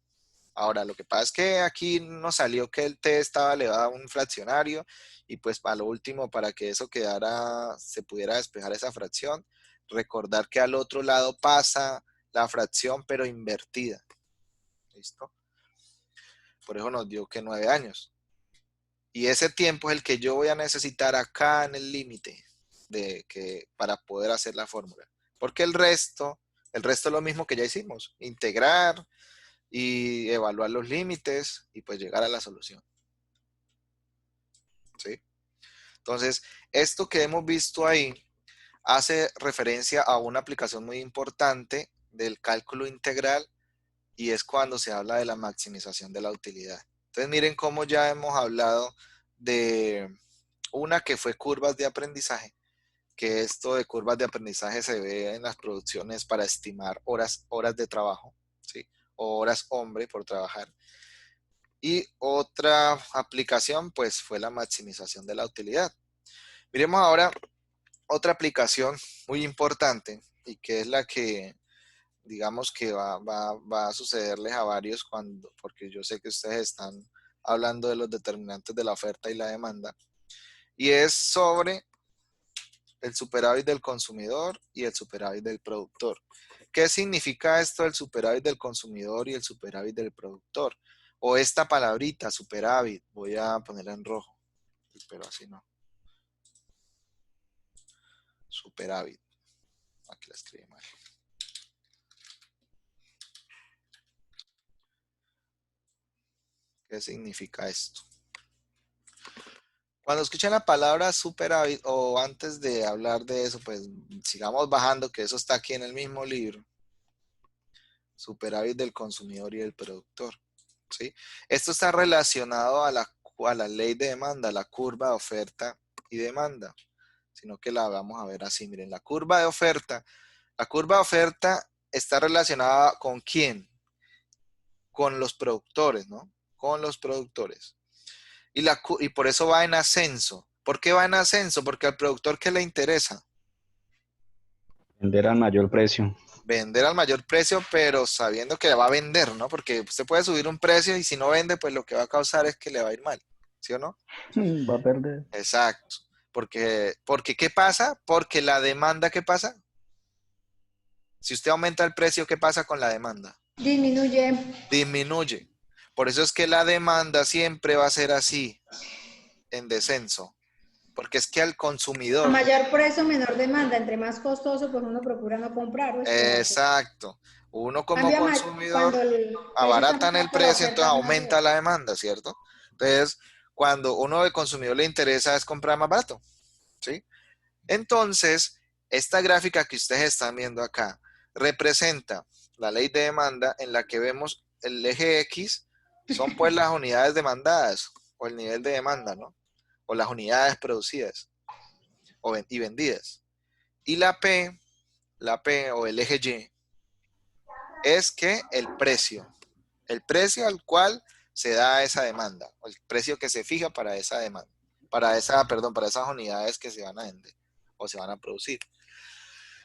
Ahora, lo que pasa es que aquí nos salió que el t estaba elevado a un fraccionario y pues para lo último, para que eso quedara, se pudiera despejar esa fracción, recordar que al otro lado pasa la fracción pero invertida. ¿Listo? Por eso nos dio que 9 años. Y ese tiempo es el que yo voy a necesitar acá en el límite para poder hacer la fórmula. Porque el resto es lo mismo que ya hicimos. Integrar y evaluar los límites y pues llegar a la solución. ¿Sí? Entonces, esto que hemos visto ahí hace referencia a una aplicación muy importante del cálculo integral y es cuando se habla de la maximización de la utilidad. Entonces, miren cómo ya hemos hablado de una que fue curvas de aprendizaje, que esto de curvas de aprendizaje se ve en las producciones para estimar horas de trabajo, ¿sí? O horas hombre por trabajar. Y otra aplicación, pues, fue la maximización de la utilidad. Miremos ahora otra aplicación muy importante y que es la que, digamos que va a sucederles a varios porque yo sé que ustedes están hablando de los determinantes de la oferta y la demanda. Y es sobre el superávit del consumidor y el superávit del productor. ¿Qué significa esto del superávit del consumidor y el superávit del productor? O esta palabrita, superávit, voy a ponerla en rojo, pero así no. Superávit. Aquí la escribí mal. ¿Qué significa esto? Cuando escuchan la palabra superávit o antes de hablar de eso, pues sigamos bajando, que eso está aquí en el mismo libro. Superávit del consumidor y del productor. ¿Sí? Esto está relacionado a la ley de demanda, la curva de oferta y demanda, sino que la vamos a ver así. Miren, la curva de oferta está relacionada ¿con quién? Con los productores, ¿no? Con los productores. Y por eso va en ascenso. ¿Por qué va en ascenso? Porque al productor, ¿qué le interesa? Vender al mayor precio. Vender al mayor precio, pero sabiendo que le va a vender, ¿no? Porque usted puede subir un precio y si no vende, pues lo que va a causar es que le va a ir mal, ¿sí o no? Va a perder. Exacto. Porque ¿qué pasa? Porque la demanda, ¿qué pasa? Si usted aumenta el precio, ¿qué pasa con la demanda? Disminuye. disminuye. Por eso es que la demanda siempre va a ser así, en descenso. Porque es que al A consumidor, mayor precio, menor demanda. Entre más costoso, pues uno procura no comprar o esperarse. exacto, uno como Cambia consumidor cuando el precio está abaratan más el alto, la precio, oferta entonces es aumenta mayor. la demanda, ¿cierto? Entonces, cuando uno de consumidor le interesa es comprar más barato, ¿sí? Entonces, esta gráfica que ustedes están viendo acá representa la ley de demanda en la que vemos el eje X, son pues las unidades demandadas o el nivel de demanda, ¿no? O las unidades producidas y vendidas. Y la P o el eje Y, es que el precio al cual se da esa demanda, o el precio que se fija para esa demanda, para esas unidades que se van a vender o se van a producir.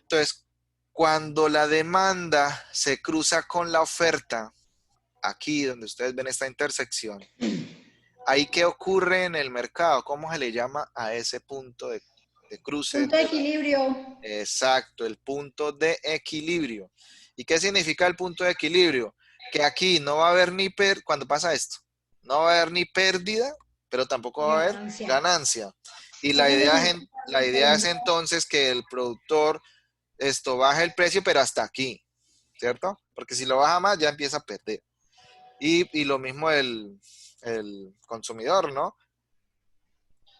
Entonces, cuando la demanda se cruza con la oferta, aquí donde ustedes ven esta intersección, ¿ahí qué ocurre en el mercado? ¿Cómo se le llama a ese punto de cruce Punto de entre la... equilibrio. Exacto, el punto de equilibrio. ¿Y qué significa el punto de equilibrio? Que aquí no va a haber cuando pasa esto, no va a haber ni pérdida, pero tampoco Ni va a haber ganancia. ganancia. Y Esa es la la idea es diferencia. entonces que el productor esto baje el precio, pero hasta aquí, ¿cierto? Porque si lo baja más, ya empieza a perder. Y lo mismo el consumidor, ¿no?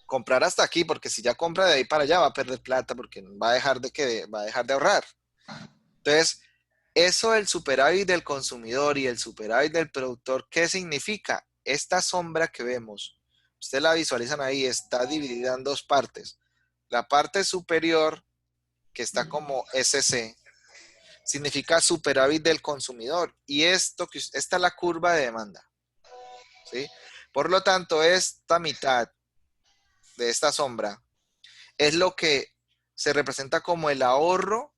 Comprar hasta aquí, porque si ya compra de ahí para allá va a perder plata porque va a dejar de ahorrar. Entonces, eso del superávit del consumidor y el superávit del productor, ¿qué significa? Esta sombra que vemos, ustedes la visualizan ahí, está dividida en dos partes. La parte superior, que está como SC, significa superávit del consumidor. Y esta es la curva de demanda, ¿sí? Por lo tanto, esta mitad de esta sombra es lo que se representa como el ahorro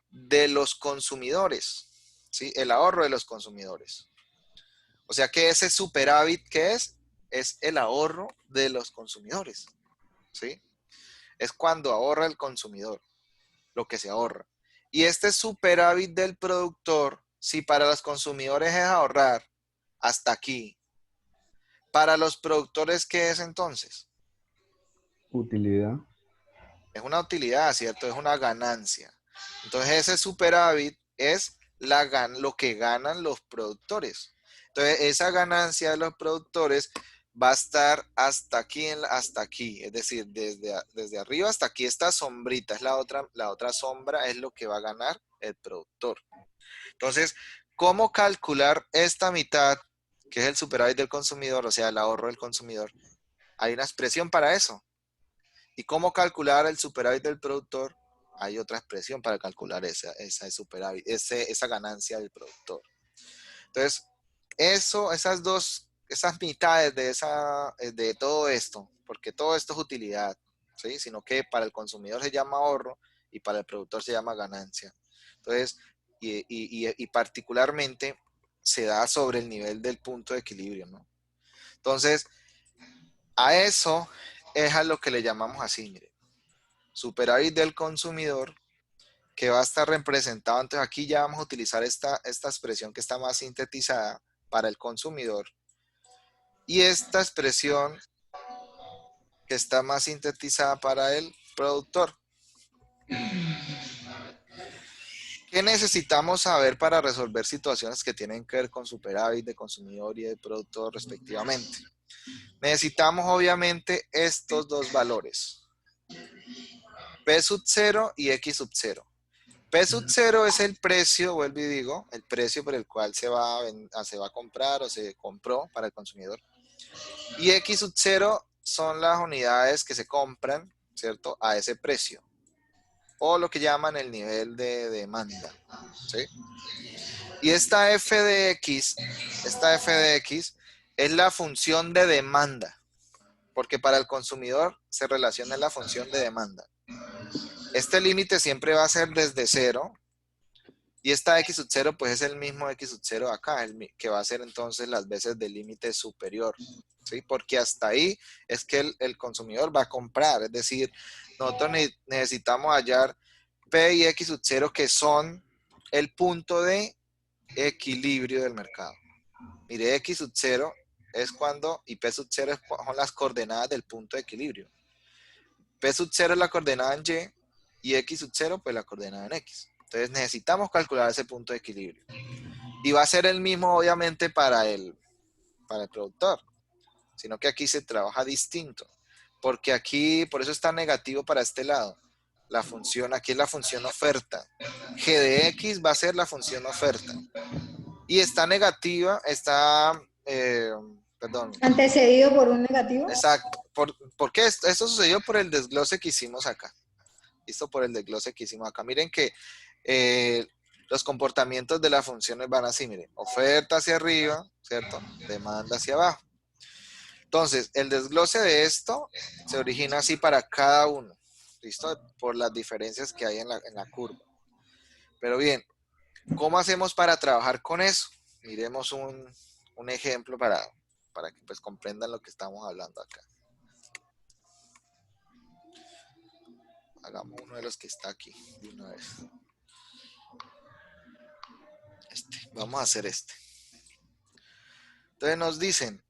de los consumidores, ¿sí? El ahorro de los consumidores. O sea que ese superávit, ¿qué es? Es el ahorro de los consumidores, ¿sí? Es cuando ahorra el consumidor, lo que se ahorra. Y este superávit del productor, si para los consumidores es ahorrar hasta aquí, para los productores, ¿qué es entonces? Utilidad. Es una utilidad, ¿cierto? Es una ganancia. Entonces ese superávit es lo que ganan los productores. Entonces esa ganancia de los productores va a estar hasta aquí, hasta aquí. Es decir, desde arriba hasta aquí, esta sombrita es la otra sombra, es lo que va a ganar el productor. Entonces, ¿cómo calcular esta mitad, que es el superávit del consumidor, o sea, el ahorro del consumidor? Hay una expresión para eso. ¿Y cómo calcular el superávit del productor? Hay otra expresión para calcular esa superávit, esa ganancia del productor. Entonces, esas mitades de todo esto, porque todo esto es utilidad, ¿sí? Sino que para el consumidor se llama ahorro y para el productor se llama ganancia. Entonces, y particularmente se da sobre el nivel del punto de equilibrio, ¿no? Entonces, a eso es a lo que le llamamos así, mire, superávit del consumidor, que va a estar representado. Entonces aquí ya vamos a utilizar esta expresión que está más sintetizada para el consumidor y esta expresión que está más sintetizada para el productor. ¿Qué necesitamos saber para resolver situaciones que tienen que ver con superávit de consumidor y de productor respectivamente? Necesitamos obviamente estos dos valores, P sub 0 y X sub 0. P sub 0 es el precio, vuelvo y digo, el precio por el cual se va a comprar o se compró para el consumidor. Y X sub 0 son las unidades que se compran, ¿cierto? A ese precio. O lo que llaman el nivel de demanda, ¿sí? Y esta f de x es la función de demanda, porque para el consumidor se relaciona la función de demanda. Este límite siempre va a ser desde 0. Y esta x sub 0 pues es el mismo x sub 0 acá, que va a ser entonces las veces del límite superior, ¿sí? Porque hasta ahí es que el consumidor va a comprar, es decir, nosotros necesitamos hallar P y x sub 0 que son el punto de equilibrio del mercado. Mire, X sub 0 es cuando, y P sub 0 son las coordenadas del punto de equilibrio. P sub 0 es la coordenada en Y y X sub 0 pues la coordenada en X. Entonces necesitamos calcular ese punto de equilibrio. Y va a ser el mismo obviamente para el productor, sino que aquí se trabaja distinto. Porque aquí, por eso está negativo para este lado. La función, aquí es la función oferta. G de X va a ser la función oferta. Y está negativa, perdón. Antecedido por un negativo. Exacto. ¿Por qué? Esto sucedió por el desglose que hicimos acá. Listo, por el desglose que hicimos acá. Miren que los comportamientos de las funciones van así, miren. Oferta hacia arriba, ¿cierto? Demanda hacia abajo. Entonces, el desglose de esto se origina así para cada uno. ¿Listo? Por las diferencias que hay en la curva. Pero bien, ¿cómo hacemos para trabajar con eso? Miremos un ejemplo para que pues comprendan lo que estamos hablando acá. Hagamos uno de los que está aquí de una vez. Vamos a hacer este. Entonces nos dicen,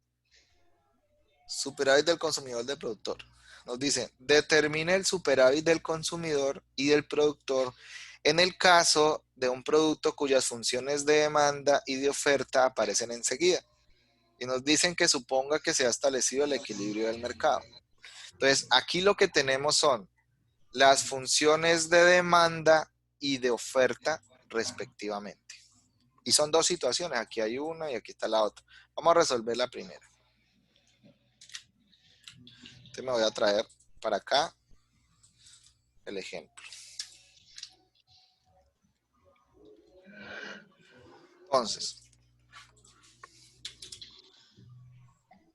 superávit del consumidor del productor. Nos dicen, determine el superávit del consumidor y del productor en el caso de un producto cuyas funciones de demanda y de oferta aparecen enseguida. Y nos dicen que suponga que se ha establecido el equilibrio del mercado. Entonces, aquí lo que tenemos son las funciones de demanda y de oferta respectivamente. Y son dos situaciones, aquí hay una y aquí está la otra. Vamos a resolver la primera. Entonces me voy a traer para acá el ejemplo. Entonces,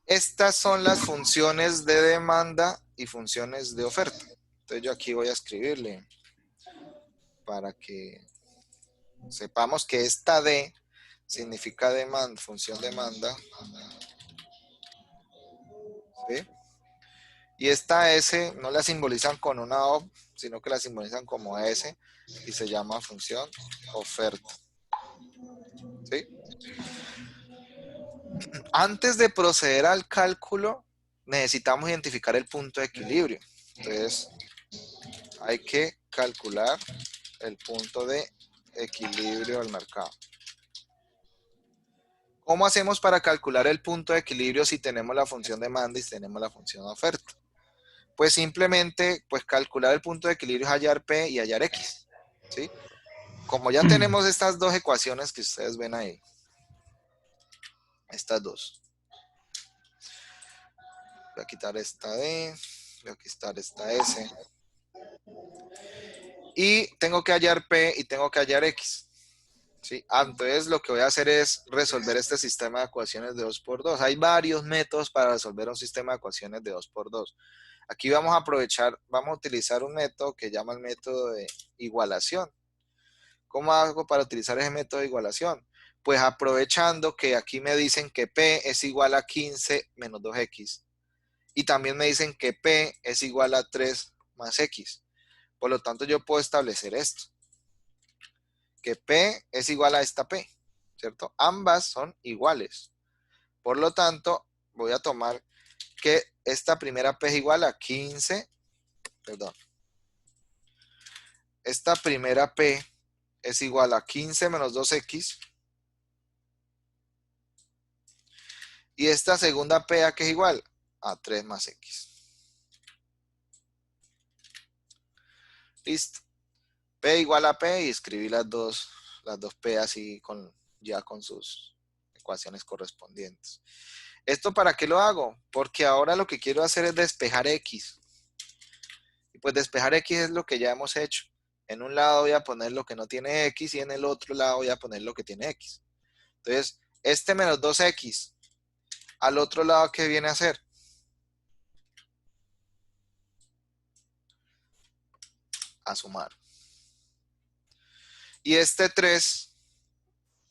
estas son las funciones de demanda y funciones de oferta. Entonces yo aquí voy a escribirle para que sepamos que esta D significa demanda, función demanda. ¿Sí? Y esta S no la simbolizan con una O, sino que la simbolizan como S y se llama función oferta. ¿Sí? Antes de proceder al cálculo, necesitamos identificar el punto de equilibrio. Entonces, hay que calcular el punto de equilibrio del mercado. ¿Cómo hacemos para calcular el punto de equilibrio si tenemos la función demanda y si tenemos la función oferta? Pues simplemente, pues calcular el punto de equilibrio es hallar P y hallar X. ¿Sí? Como ya tenemos estas dos ecuaciones que ustedes ven ahí, estas dos. Voy a quitar esta D, voy a quitar esta S. Y tengo que hallar P y tengo que hallar X. ¿Sí? Entonces lo que voy a hacer es resolver este sistema de ecuaciones de 2×2. Hay varios métodos para resolver un sistema de ecuaciones de 2×2. Aquí vamos a aprovechar, vamos a utilizar un método que llama el método de igualación. ¿Cómo hago para utilizar ese método de igualación? Pues aprovechando que aquí me dicen que P es igual a 15 menos 2X. Y también me dicen que P es igual a 3 más X. Por lo tanto, yo puedo establecer esto. Que P es igual a esta P, ¿cierto? Ambas son iguales. Por lo tanto, voy a tomar que esta primera P es igual a 15, perdón. Esta primera P es igual a 15 menos 2X. Y esta segunda P a que es igual a 3 más X. Listo. P igual a P y escribí las dos P así ya con sus ecuaciones correspondientes. ¿Esto para qué lo hago? Porque ahora lo que quiero hacer es despejar X. Y pues despejar X es lo que ya hemos hecho. En un lado voy a poner lo que no tiene X y en el otro lado voy a poner lo que tiene X. Entonces, este menos 2X, al otro lado, ¿qué viene a hacer? A sumar. Y este 3,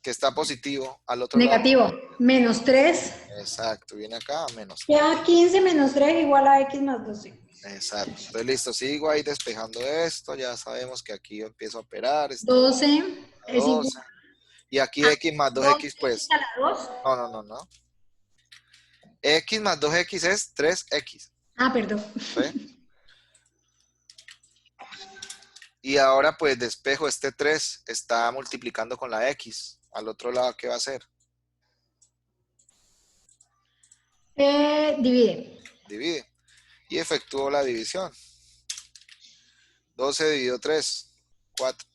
que está positivo, al otro Negativo. lado. Menos 3. Exacto, viene acá a menos 3. Ya 15 menos 3 igual a X más 12. Exacto. Entonces, listo, sigo ahí despejando esto. Ya sabemos que aquí yo empiezo a operar. 12 es igual. 12. Y aquí x más 2x, pues, a la 2. no. X más 2x es 3x. Ah, perdón. ¿Sí? Y ahora pues despejo este 3, está multiplicando con la x. Al otro lado, ¿qué va a hacer? Divide. Divide. Y efectúo la división. 12 dividido 3, 4.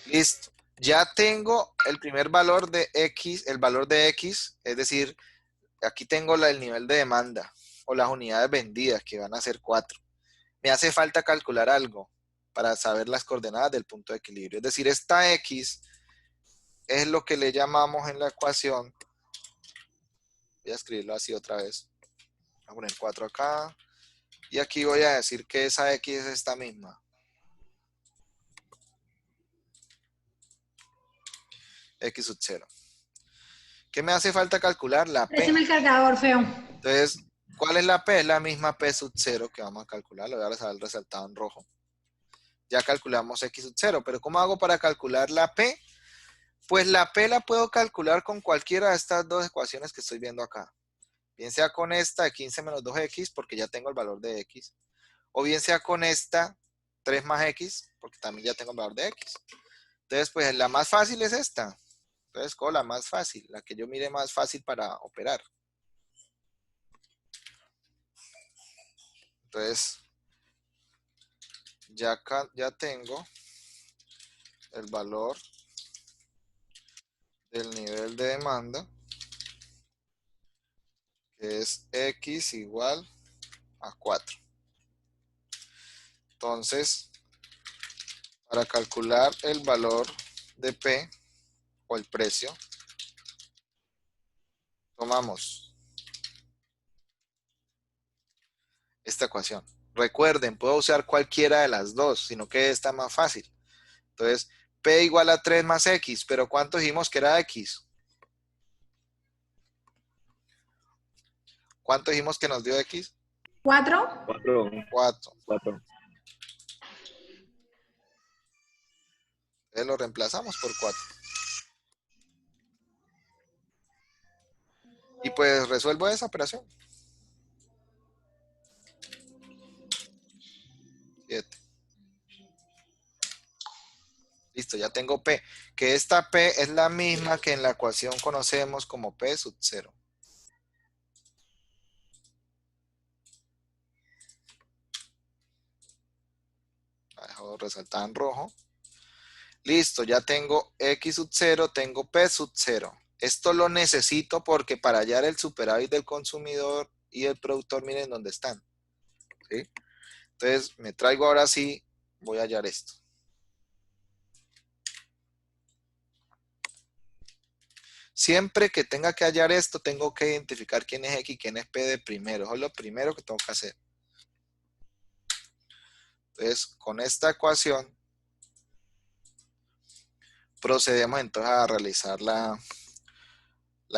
Listo. Ya tengo el primer valor de x, el valor de x, es decir, aquí tengo el nivel de demanda o las unidades vendidas, que van a ser 4. Me hace falta calcular algo para saber las coordenadas del punto de equilibrio. Es decir, esta x es lo que le llamamos en la ecuación. Voy a escribirlo así otra vez. Voy a poner 4 acá. Y aquí voy a decir que esa x es esta misma. X sub 0. ¿Qué me hace falta calcular? La P. Préstame el cargador, feo. Entonces, ¿cuál es la P? Es la misma P sub 0 que vamos a calcular. Lo voy a resaltar resaltado en rojo. Ya calculamos X sub 0. Pero ¿cómo hago para calcular la P? Pues la P la puedo calcular con cualquiera de estas dos ecuaciones que estoy viendo acá. Bien sea con esta de 15 menos 2x, porque ya tengo el valor de x. O bien sea con esta 3 más x, porque también ya tengo el valor de x. Entonces, pues la más fácil es esta. Entonces, cojo la más fácil, la que yo mire más fácil para operar. Entonces, ya tengo el valor del nivel de demanda, que es x igual a 4. Entonces, para calcular el valor de P o el precio, tomamos esta ecuación. Recuerden, puedo usar cualquiera de las dos, sino que esta es más fácil. Entonces, P igual a 3 más X, pero ¿cuánto dijimos que era X? ¿Cuánto dijimos que nos dio X? 4. 4. 4. 4. Entonces lo reemplazamos por 4. Y pues resuelvo esa operación. 7. Listo, ya tengo P. Que esta P es la misma que en la ecuación conocemos como P sub 0. La dejo resaltada en rojo. Listo, ya tengo X sub 0, tengo P sub 0. Esto lo necesito porque para hallar el superávit del consumidor y el productor, miren dónde están. ¿Sí? Entonces, me traigo ahora sí, voy a hallar esto. Siempre que tenga que hallar esto, tengo que identificar quién es X y quién es P de primero. Eso es lo primero que tengo que hacer. Entonces, con esta ecuación, procedemos entonces a realizar la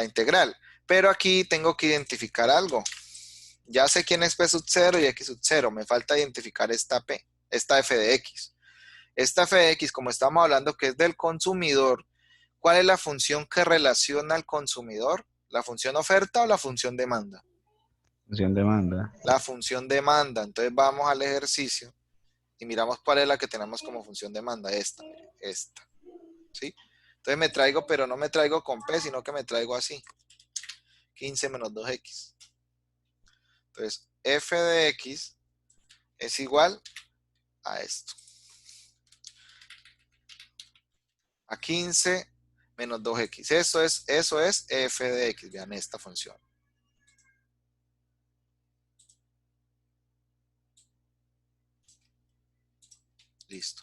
integral. Pero aquí tengo que identificar algo. Ya sé quién es P sub 0 y X sub 0. Me falta identificar esta P, esta F de X. Esta F de X, como estamos hablando que es del consumidor, ¿cuál es la función que relaciona al consumidor? ¿La función oferta o la función demanda? Función demanda. La función demanda. Entonces vamos al ejercicio y miramos cuál es la que tenemos como función demanda. Esta, esta. ¿Sí? Entonces me traigo, pero no me traigo con P, sino que me traigo así. 15 menos 2X. Entonces, F de X es igual a esto. A 15 menos 2X. Eso es F de X. Vean esta función. Listo.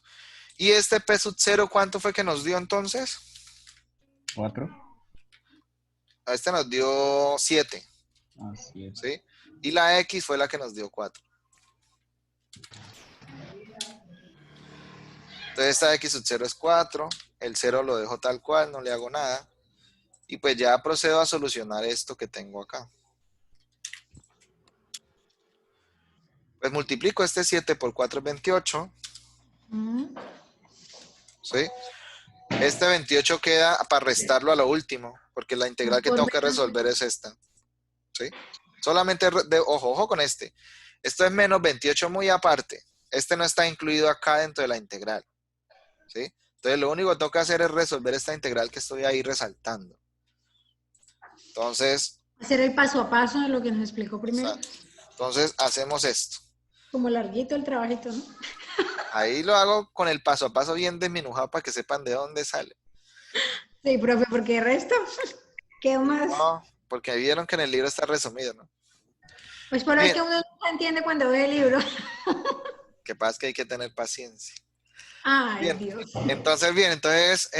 ¿Y este P sub 0 cuánto fue que nos dio entonces? 4. A este nos dio 7. Así es. ¿Sí? Y la X fue la que nos dio 4. Entonces esta X sub 0 es 4. El 0 lo dejo tal cual, no le hago nada. Y pues ya procedo a solucionar esto que tengo acá. Pues multiplico este 7 por 4 es 28. ¿Sí? Este 28 queda para restarlo a lo último, porque la integral que tengo que resolver es esta. ¿Sí? Solamente, ojo con este. Esto es menos 28 muy aparte. Este no está incluido acá dentro de la integral. ¿Sí? Entonces lo único que tengo que hacer es resolver esta integral que estoy ahí resaltando. Entonces, Hacer el paso a paso de lo que nos explicó primero. entonces hacemos esto. Como larguito el trabajito, ¿no? Ahí lo hago con el paso a paso bien desmenuzado para que sepan de dónde sale. Sí, profe, porque el resto, ¿qué más? No, porque vieron que en el libro está resumido, ¿no? Pues por ahí Bien. que uno no entiende cuando ve el libro. Que pasa es que hay que tener paciencia. Ay, Bien, Dios. entonces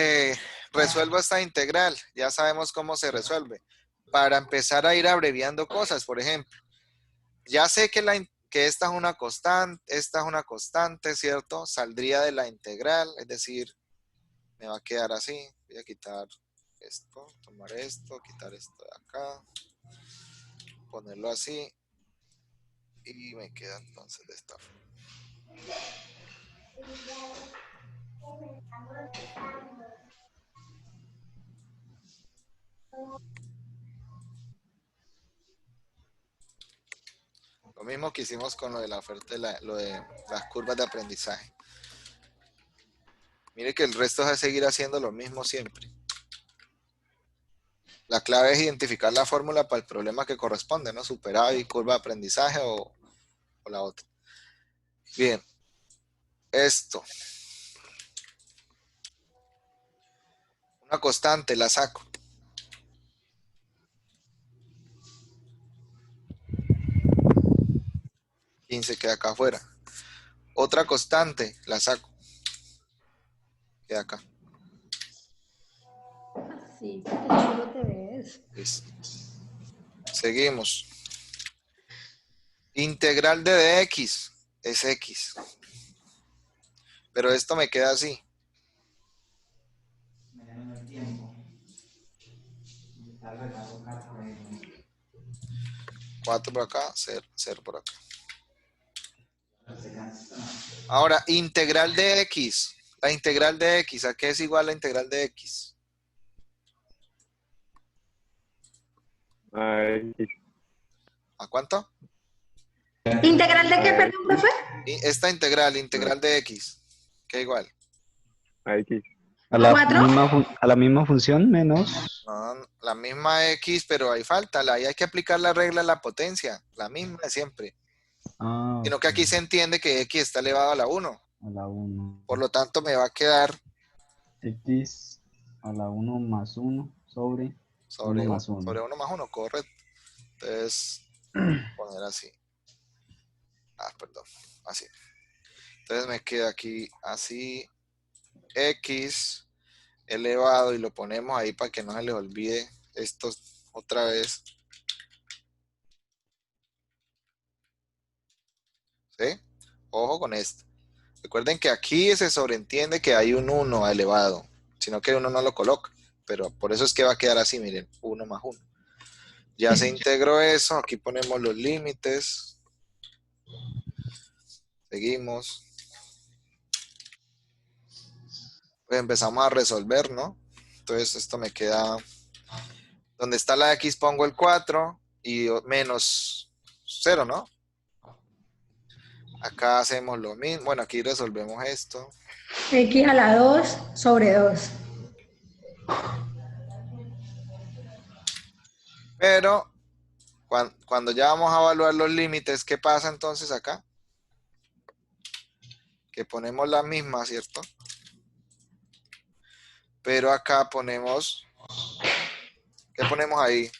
resuelvo esta integral. Ya sabemos cómo se resuelve. Para empezar a ir abreviando cosas, por ejemplo, ya sé que esta es una constante, ¿cierto? Saldría de la integral, es decir, me va a quedar así. Voy a quitar esto, tomar esto, quitar esto de acá, ponerlo así y me queda entonces de esta forma. Lo mismo que hicimos con lo de la oferta, lo de las curvas de aprendizaje. Mire que el resto es a seguir haciendo lo mismo siempre. La clave es identificar la fórmula para el problema que corresponde, ¿no? Superávit, curva de aprendizaje o la otra. Bien, esto. Una constante, la saco. 15 queda acá afuera. Otra constante, la saco. Queda acá. Sí, qué chulo te ves. Listo. Seguimos. Integral de dx es x. Pero esto me queda así. 4 por acá, 0 por acá. Ahora, integral de x. La integral de x, ¿a qué es igual la integral de x? ¿A cuánto? ¿Integral de qué, perdón, profe? Esta integral de x, ¿qué igual? A X. A la ¿Cuatro? a la misma función menos. No, la misma x, pero ahí falta, ahí hay que aplicar la regla de la potencia, la misma de siempre. Ah, Sino que aquí se entiende que x está elevado a la 1. a la 1. Por lo tanto, me va a quedar X a la 1 más 1 sobre 1 más 1. sobre 1 más 1, correcto. Entonces, poner así. Perdón, así. Entonces me queda aquí así, x elevado, y lo ponemos ahí para que no se les olvide esto otra vez. ¿Sí? Ojo con esto. Recuerden que aquí se sobreentiende que hay un 1 elevado, sino que uno no lo coloca, pero por eso es que va a quedar así, miren, 1 más 1. Ya se integró eso, aquí ponemos los límites. Seguimos. Pues empezamos a resolver, ¿no? Entonces esto me queda, donde está la x pongo el 4 y menos 0, ¿no? Acá hacemos lo mismo, bueno, aquí resolvemos esto. X a la 2 sobre 2. Pero cuando ya vamos a evaluar los límites, ¿qué pasa entonces acá? Que ponemos la misma, ¿cierto? Pero acá ponemos, ¿qué ponemos ahí?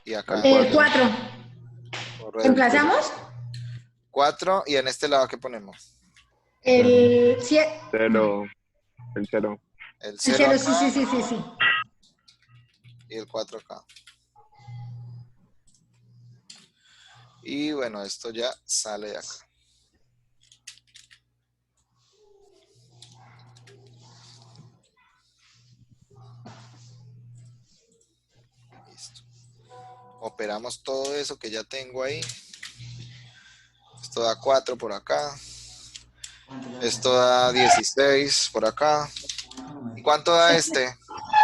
Y acá. 4. Correcto. ¿Emplazamos? 4, y en este lado, ¿qué ponemos? El 7. 0. El 0. El El 0 0, sí. y el 4 acá. Y bueno, esto ya sale de acá. Listo. Operamos todo eso que ya tengo ahí. Esto da 4 por acá. Esto da 16 por acá. ¿Y cuánto da este?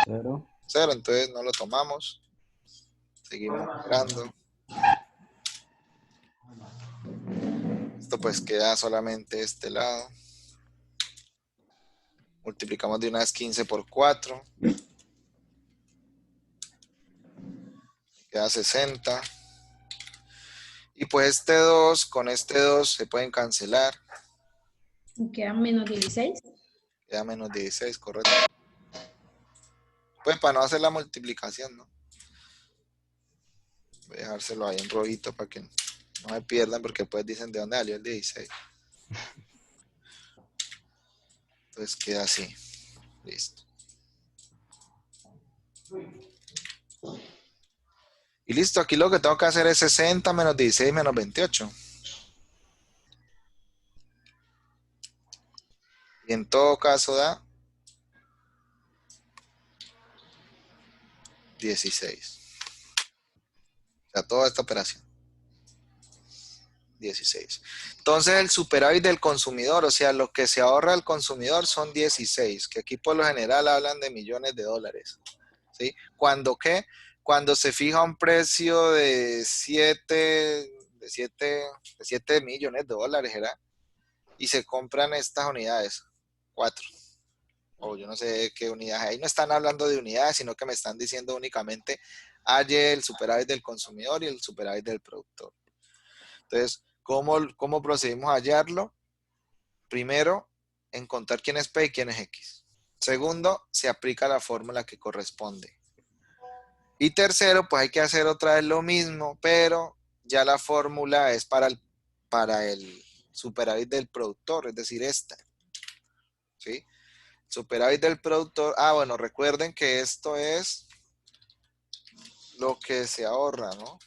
0. 0, entonces no lo tomamos. Seguimos mirando. Esto pues queda solamente este lado. Multiplicamos de una vez 15 por 4. Queda 60. Y pues este 2 con este 2 se pueden cancelar. Quedan menos 16. Queda menos 16, correcto. Pues para no hacer la multiplicación, ¿no? Voy a dejárselo ahí en rojito para que no se pierdan, porque después dicen de dónde salió el 16. Entonces queda así. Listo. Y listo, aquí lo que tengo que hacer es 60 menos 16 menos 28. Y en todo caso da 16. O sea, toda esta operación. 16. Entonces el superávit del consumidor, o sea, lo que se ahorra el consumidor son 16, que aquí por lo general hablan de millones de dólares. ¿Sí? ¿Cuándo qué? Cuando se fija un precio de 7 millones de dólares, ¿verdad? Y se compran estas unidades, 4. O yo no sé qué unidades. Ahí no están hablando de unidades, sino que me están diciendo únicamente halle el superávit del consumidor y el superávit del productor. Entonces, ¿cómo procedimos a hallarlo? Primero, encontrar quién es P y quién es X. Segundo, se aplica la fórmula que corresponde. Y tercero, pues hay que hacer otra vez lo mismo, pero ya la fórmula es para el superávit del productor, es decir, esta. ¿Sí? Superávit del productor. Ah, bueno, recuerden que esto es lo que se ahorra, ¿no?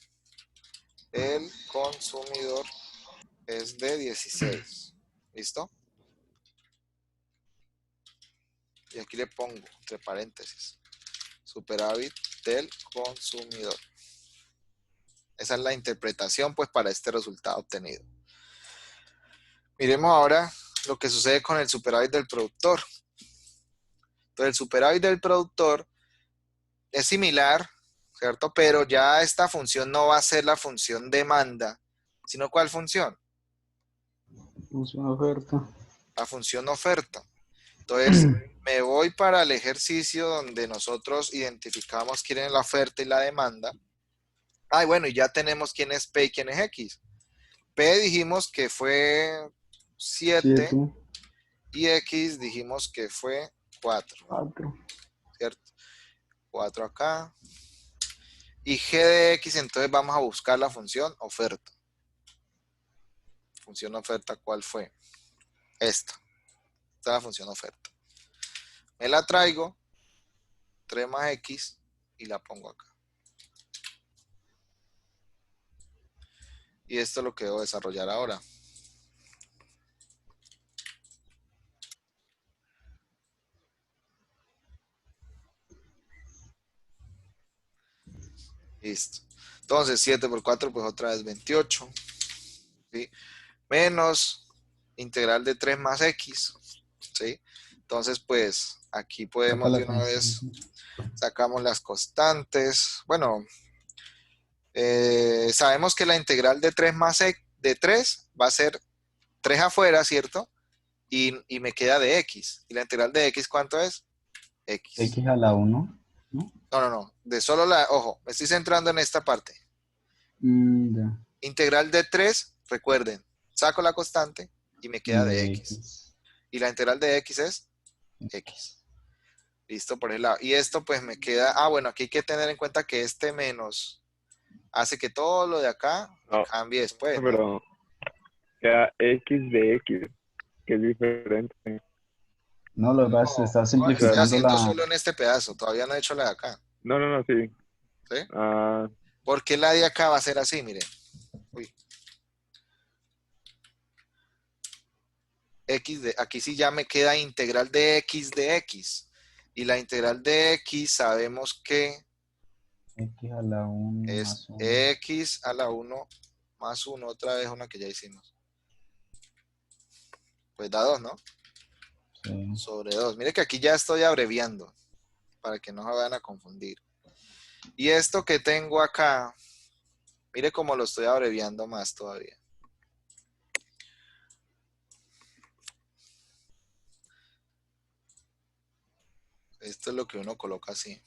El consumidor es de 16. ¿Listo? Y aquí le pongo, entre paréntesis, superávit del consumidor. Esa es la interpretación, pues, para este resultado obtenido. Miremos ahora lo que sucede con el superávit del productor. Entonces, el superávit del productor es similar, ¿cierto? Pero ya esta función no va a ser la función demanda, sino ¿cuál función? Función oferta. La función oferta. Entonces, me voy para el ejercicio donde nosotros identificamos quién es la oferta y la demanda. Ah, bueno, y ya tenemos quién es P y quién es X. P dijimos que fue 7 7. y X dijimos que fue 4, 4. ¿cierto? 4 acá. Y G de X, entonces vamos a buscar la función oferta. Función oferta, ¿cuál fue? Esta. Esta es la función oferta. Me la traigo, 3 más X, y la pongo acá. Y esto es lo que debo desarrollar ahora. Listo. Entonces, 7 por 4, pues otra vez 28. ¿Sí? Menos integral de 3 más X. ¿Sí? Entonces, pues, aquí podemos de una vez, sacamos las constantes. Bueno, sabemos que la integral de 3 más X, de 3 va a ser 3 afuera, ¿cierto? Y me queda de X. ¿Y la integral de X cuánto es? X. X a la 1, ¿no? No. De solo ojo, me estoy centrando en esta parte. Ya. Integral de 3, recuerden, saco la constante y me queda de X. Y la integral de X es X. Listo, por el lado. Y esto pues me queda, bueno, aquí hay que tener en cuenta que este menos hace que todo lo de acá cambie después, ¿no? Pero queda X de X, que es diferente. No, lo vas, se está Estoy simplificando haciendo solo en este pedazo, todavía no he hecho la de acá. No, sí. ¿Sí? Ah, ¿Por qué la de acá va a ser así? Miren. Uy. Aquí sí ya me queda integral de X de X. Y la integral de X sabemos que X a la 1 es más 1. X a la 1 más 1, otra vez una que ya hicimos. Pues da 2, ¿no? Sí. sobre 2. Mire que aquí ya estoy abreviando para que no se vayan a confundir. Y esto que tengo acá, mire cómo lo estoy abreviando más todavía. Esto es lo que uno coloca así.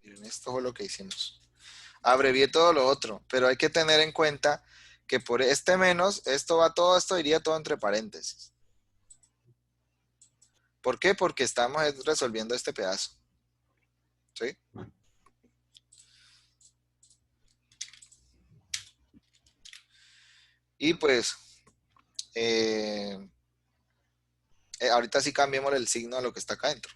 Miren, esto fue lo que hicimos. Abrevié todo lo otro, pero hay que tener en cuenta que por este menos, esto iría todo entre paréntesis. ¿Por qué? Porque estamos resolviendo este pedazo. ¿Sí? Y pues, eh, ahorita sí cambiemos el signo a lo que está acá adentro.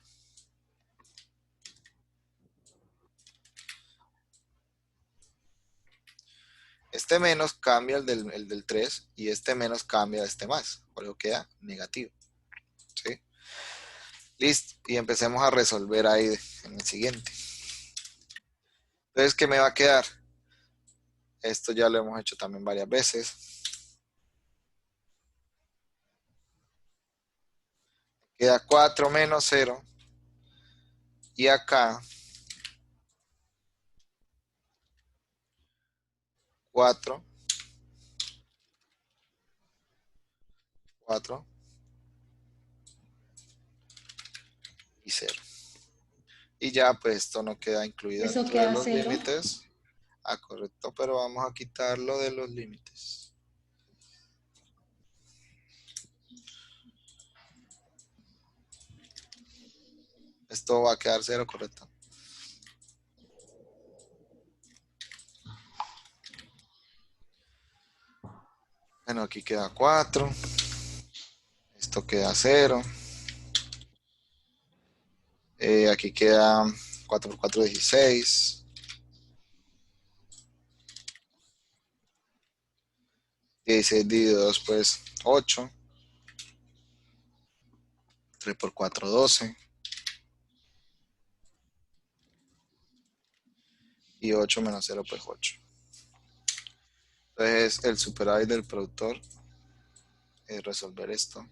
Este menos cambia el del 3 y este menos cambia este más. Por eso queda negativo. ¿Sí? Listo. Y empecemos a resolver ahí en el siguiente. Entonces, ¿qué me va a quedar? Esto ya lo hemos hecho también varias veces. Queda 4 menos 0. Y acá 4, 4 y 0. Y ya pues esto no queda incluido Eso dentro de queda los 0. límites. Ah, correcto, pero vamos a quitarlo de los límites. Esto va a quedar 0, correcto. Bueno, aquí queda 4. Esto queda 0. Aquí queda 4 por 4, 16. 16 dividido 2, pues 8. 3 por 4, 12. Y 8 menos 0, pues 8. Entonces el superávit del productor es resolver esto.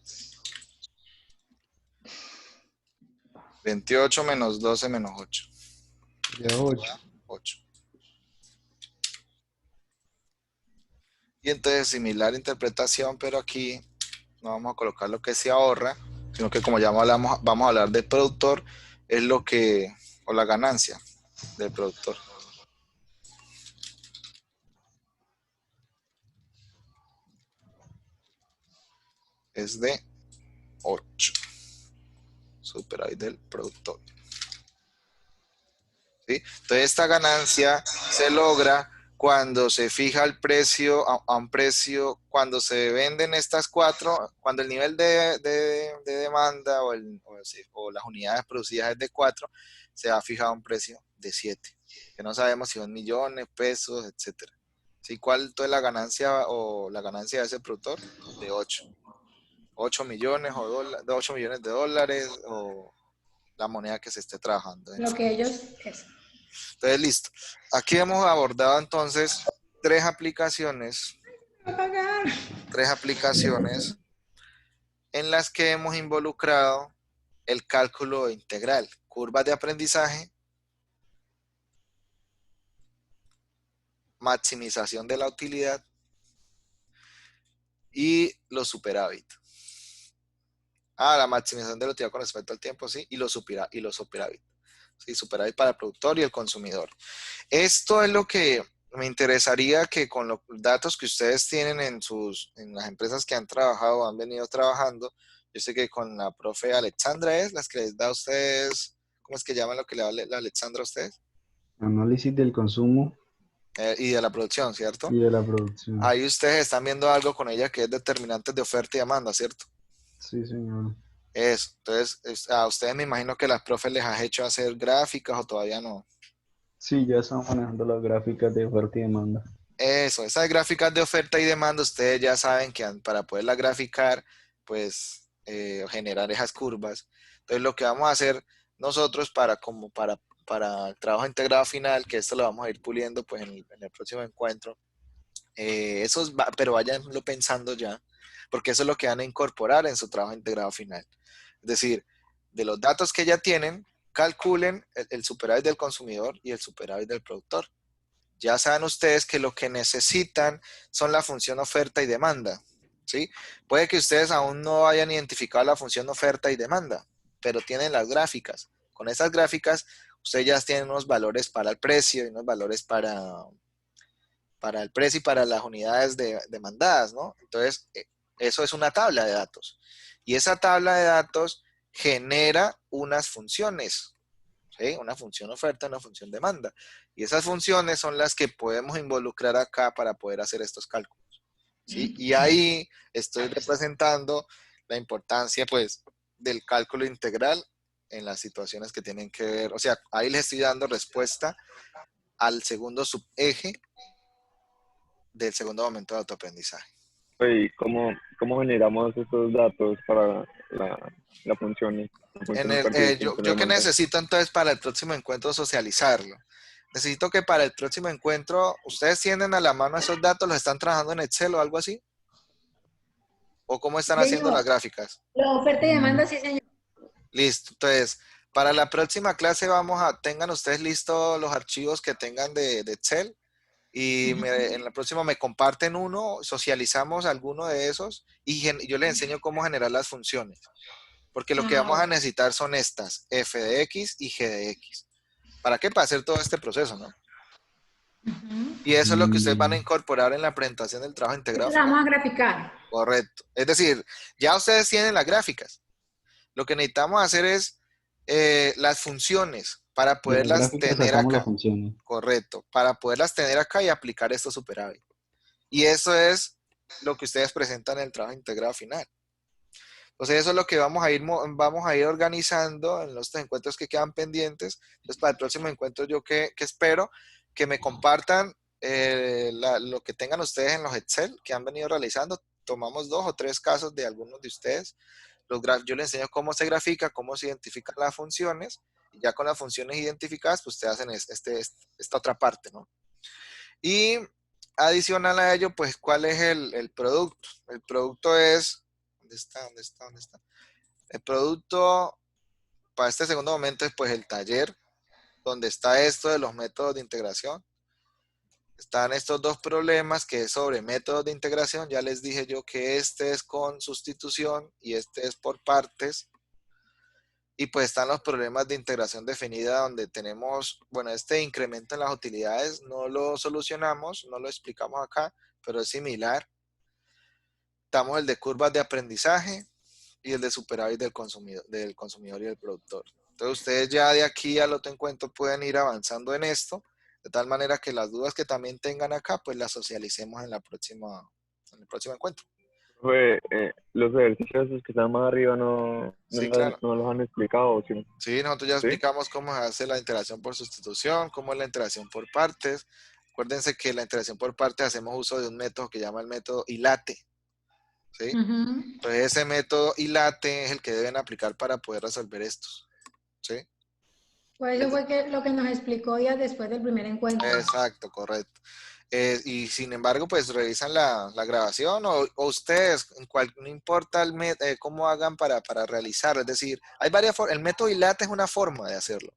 28 menos 12 menos 8. Sería 8. 8. Y entonces similar interpretación, pero aquí no vamos a colocar lo que se ahorra, sino que como ya hablamos, vamos a hablar del productor, es lo que, o la ganancia del productor. Es de 8. Superávit del productor. ¿Sí? Entonces esta ganancia se logra cuando se fija el precio a un precio, cuando se venden estas 4, cuando el nivel de demanda o las unidades producidas es de 4, se ha fijado un precio de 7, que no sabemos si son millones, pesos, etcétera. ¿Sí? ¿Cuál es la ganancia o la ganancia de ese productor? De 8. 8 millones de 8 millones de dólares o la moneda que se esté trabajando. Lo que ellos es. Entonces, listo. Aquí hemos abordado entonces tres aplicaciones en las que hemos involucrado el cálculo integral, curvas de aprendizaje, maximización de la utilidad y los superávit. La maximización de la utilidad con respecto al tiempo, sí, y los superávit. Sí, superávit para el productor y el consumidor. Esto es lo que me interesaría que con los datos que ustedes tienen en las empresas que han trabajado, han venido trabajando, yo sé que con la profe Alexandra es las que les da a ustedes, ¿cómo es que llaman lo que le da la Alexandra a ustedes? Análisis del consumo Y de la producción, ¿cierto? y de la producción. Ahí ustedes están viendo algo con ella que es determinantes de oferta y demanda, ¿cierto? Sí, señor. Eso. Entonces, a ustedes me imagino que las profes les has hecho hacer gráficas o todavía no. Sí, ya estamos manejando las gráficas de oferta y demanda. Eso, esas gráficas de oferta y demanda, ustedes ya saben que para poderlas graficar, pues generar esas curvas. Entonces lo que vamos a hacer nosotros para el trabajo integrado final, que esto lo vamos a ir puliendo pues en el próximo encuentro, pero váyanlo pensando ya, porque eso es lo que van a incorporar en su trabajo integrado final. Es decir, de los datos que ya tienen, calculen el superávit del consumidor y el superávit del productor. Ya saben ustedes que lo que necesitan son la función oferta y demanda, ¿sí? Puede que ustedes aún no hayan identificado la función oferta y demanda, pero tienen las gráficas. Con esas gráficas, ustedes ya tienen unos valores para el precio y unos valores para el precio y para las unidades demandadas, ¿no? Entonces, eso es una tabla de datos. Y esa tabla de datos genera unas funciones, ¿sí? Una función oferta, una función demanda. Y esas funciones son las que podemos involucrar acá para poder hacer estos cálculos, ¿sí? Y ahí estoy representando la importancia, pues, del cálculo integral en las situaciones que tienen que ver. O sea, ahí les estoy dando respuesta al segundo subeje del segundo momento de autoaprendizaje. ¿Y cómo generamos estos datos para la función, la función oferta y la función Yo que demanda? necesito entonces para el próximo encuentro socializarlo. Necesito que para el próximo encuentro, ¿ustedes tienen a la mano esos datos? ¿Los están trabajando en Excel o algo así? ¿O cómo están haciendo las Señor, gráficas? la oferta y demanda, sí, señor. Listo. Entonces, para la próxima clase tengan ustedes listos los archivos que tengan de Excel y en la próxima me comparten uno, socializamos alguno de esos y yo les enseño cómo generar las funciones. Porque lo que vamos a necesitar son estas, f de x y g de x. ¿Para qué? Para hacer todo este proceso, ¿no? Y eso es lo que ustedes van a incorporar en la presentación del trabajo integrado Esto la final. vamos a graficar. Correcto. Es decir, ya ustedes tienen las gráficas. Lo que necesitamos hacer es las funciones para De las poderlas gráficas tener sacamos las acá. funciones. Correcto. Para poderlas tener acá y aplicar estos superávit. Y eso es lo que ustedes presentan en el trabajo integrado final. Entonces eso es lo que vamos a ir organizando en los encuentros que quedan pendientes. Entonces para el próximo encuentro yo que espero que me compartan lo que tengan ustedes en los Excel que han venido realizando. Tomamos 2 o 3 casos de algunos de ustedes. Yo les enseño cómo se grafica, cómo se identifican las funciones. Y ya con las funciones identificadas, pues ustedes hacen esta otra parte, ¿no? Y adicional a ello, pues, ¿cuál es el producto? El producto es... ¿Dónde está? ¿Dónde está? ¿Dónde está? El producto para este segundo momento es pues el taller, donde está esto de los métodos de integración. Están estos dos problemas que es sobre métodos de integración. Ya les dije yo que este es con sustitución y este es por partes. Y pues están los problemas de integración definida donde tenemos, bueno, este incremento en las utilidades no lo solucionamos, no lo explicamos acá, pero es similar. Estamos el de curvas de aprendizaje y el de superávit del consumidor y del productor. Entonces ustedes ya de aquí al otro encuentro pueden ir avanzando en esto, de tal manera que las dudas que también tengan acá, pues las socialicemos en el próximo encuentro. Los ejercicios esos que están más arriba Sí, claro. no los han explicado, ¿sí? Sí, nosotros ya ¿Sí? explicamos cómo se hace la interacción por sustitución, cómo es la interacción por partes. Acuérdense que la interacción por partes hacemos uso de un método que llama el método ILATE. ¿Sí? Entonces ese método ILATE es el que deben aplicar para poder resolver estos. ¿Sí? Pues eso fue lo que nos explicó días después del primer encuentro. Exacto, correcto. Y sin embargo, pues revisan la grabación o ustedes, no importa cómo hagan para realizarlo. Es decir, hay varias formas. El método ILATE es una forma de hacerlo,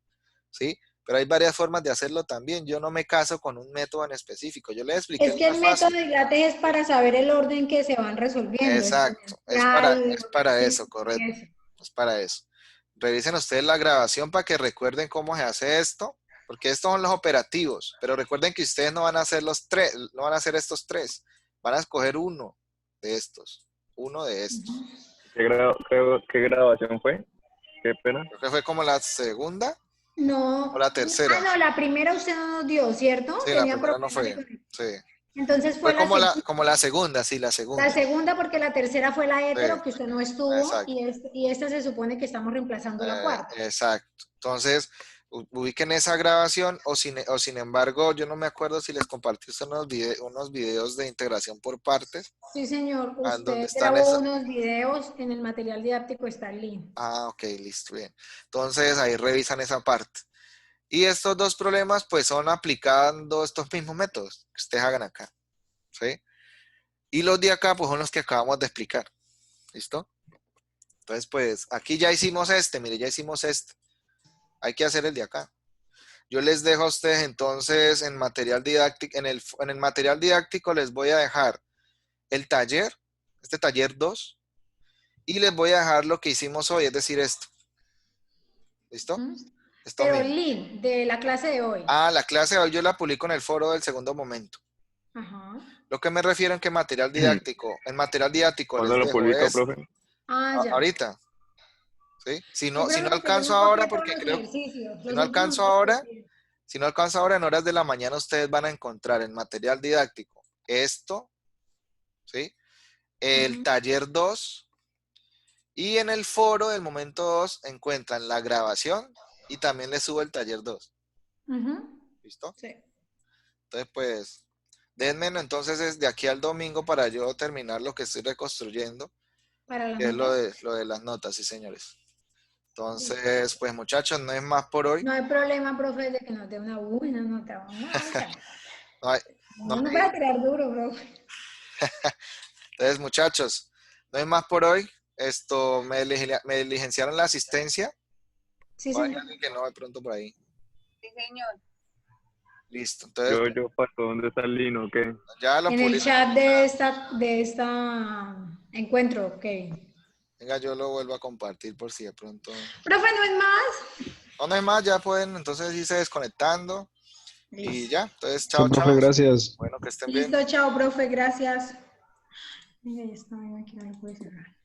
¿sí? Pero hay varias formas de hacerlo también. Yo no me caso con un método en específico. Yo les expliqué Es el que más el método fácil. de Pilates es para saber el orden que se van resolviendo, Exacto, exponencial, es para eso, y correcto. eso. Es para eso. Revisen ustedes la grabación para que recuerden cómo se hace esto, porque estos son los operativos, pero recuerden que ustedes no van a hacer los tres, no van a hacer estos tres, van a escoger uno de estos. ¿Qué grabación fue? Qué pena. Creo que fue como la segunda o No, la tercera. no, la primera usted no nos dio, ¿cierto? Sí, la Tenía primera no problemas de fue. conexión. Sí. Entonces Fue fue la segunda. como la segunda, sí, la segunda. La segunda porque la tercera fue la hetero, Sí, que usted no estuvo, exacto. y esta se supone que estamos reemplazando la cuarta. Exacto. Entonces, ubiquen esa grabación o sin embargo, yo no me acuerdo si les compartí unos videos de integración por partes. Sí, señor. Donde Usted están grabó unos videos, en el material didáctico está el link. ok, listo, bien. Entonces, ahí revisan esa parte. Y estos dos problemas, pues, son aplicando estos mismos métodos que ustedes hagan acá. ¿Sí? Y los de acá, pues, son los que acabamos de explicar. ¿Listo? Entonces, pues, aquí ya hicimos mire, ya hicimos este. Hay que hacer el de acá. Yo les dejo a ustedes entonces en material didáctico, en el material didáctico les voy a dejar el taller, este taller 2, y les voy a dejar lo que hicimos hoy, es decir, esto. ¿Listo? Esto Pero mismo. el link de la clase de hoy. La clase de hoy yo la publico en el foro del segundo momento. Ajá. Lo que me refiero en que material didáctico, en material didáctico les ¿Cuándo lo dejo publica, profe? Ya. ahorita, ¿sí? Si Sí, no, si profe, no porque yo alcanzo no ahora, copié todos porque los creo, ejercicios. si Los no últimos alcanzo no los ahora, copié. si no alcanzo ahora, en horas de la mañana ustedes van a encontrar en material didáctico esto, ¿sí? El taller 2 y en el foro del momento 2 encuentran la grabación y también les subo el taller 2. ¿Listo? Sí. Entonces, pues, denme entonces es de aquí al domingo para yo terminar lo que estoy reconstruyendo, ¿Para las que es notas? lo de las notas, sí, señores. Entonces, pues, muchachos, no es más por hoy. No hay problema, profe, de que nos dé una buena nota. Vamos a ver. No hay, no No nos va hay- a tirar duro, profe. Entonces, muchachos, no hay más por hoy. Esto, me diligenciaron la asistencia. Sí, O hay señor. alguien que no, de pronto por ahí. Sí, señor. Listo. Entonces, Yo paso, ¿dónde está el lino? ¿Qué? ya lo En el publico. chat de esta encuentro, ok. Venga, yo lo vuelvo a compartir por si de pronto. Profe, ¿no es más? No hay más, ya pueden entonces irse desconectando. Y Listo. ya, entonces, Listo, chao, profe, chao. gracias. Bueno, que estén bien. Listo, chao, profe, gracias. Mira, ya está, aquí no me puede cerrar.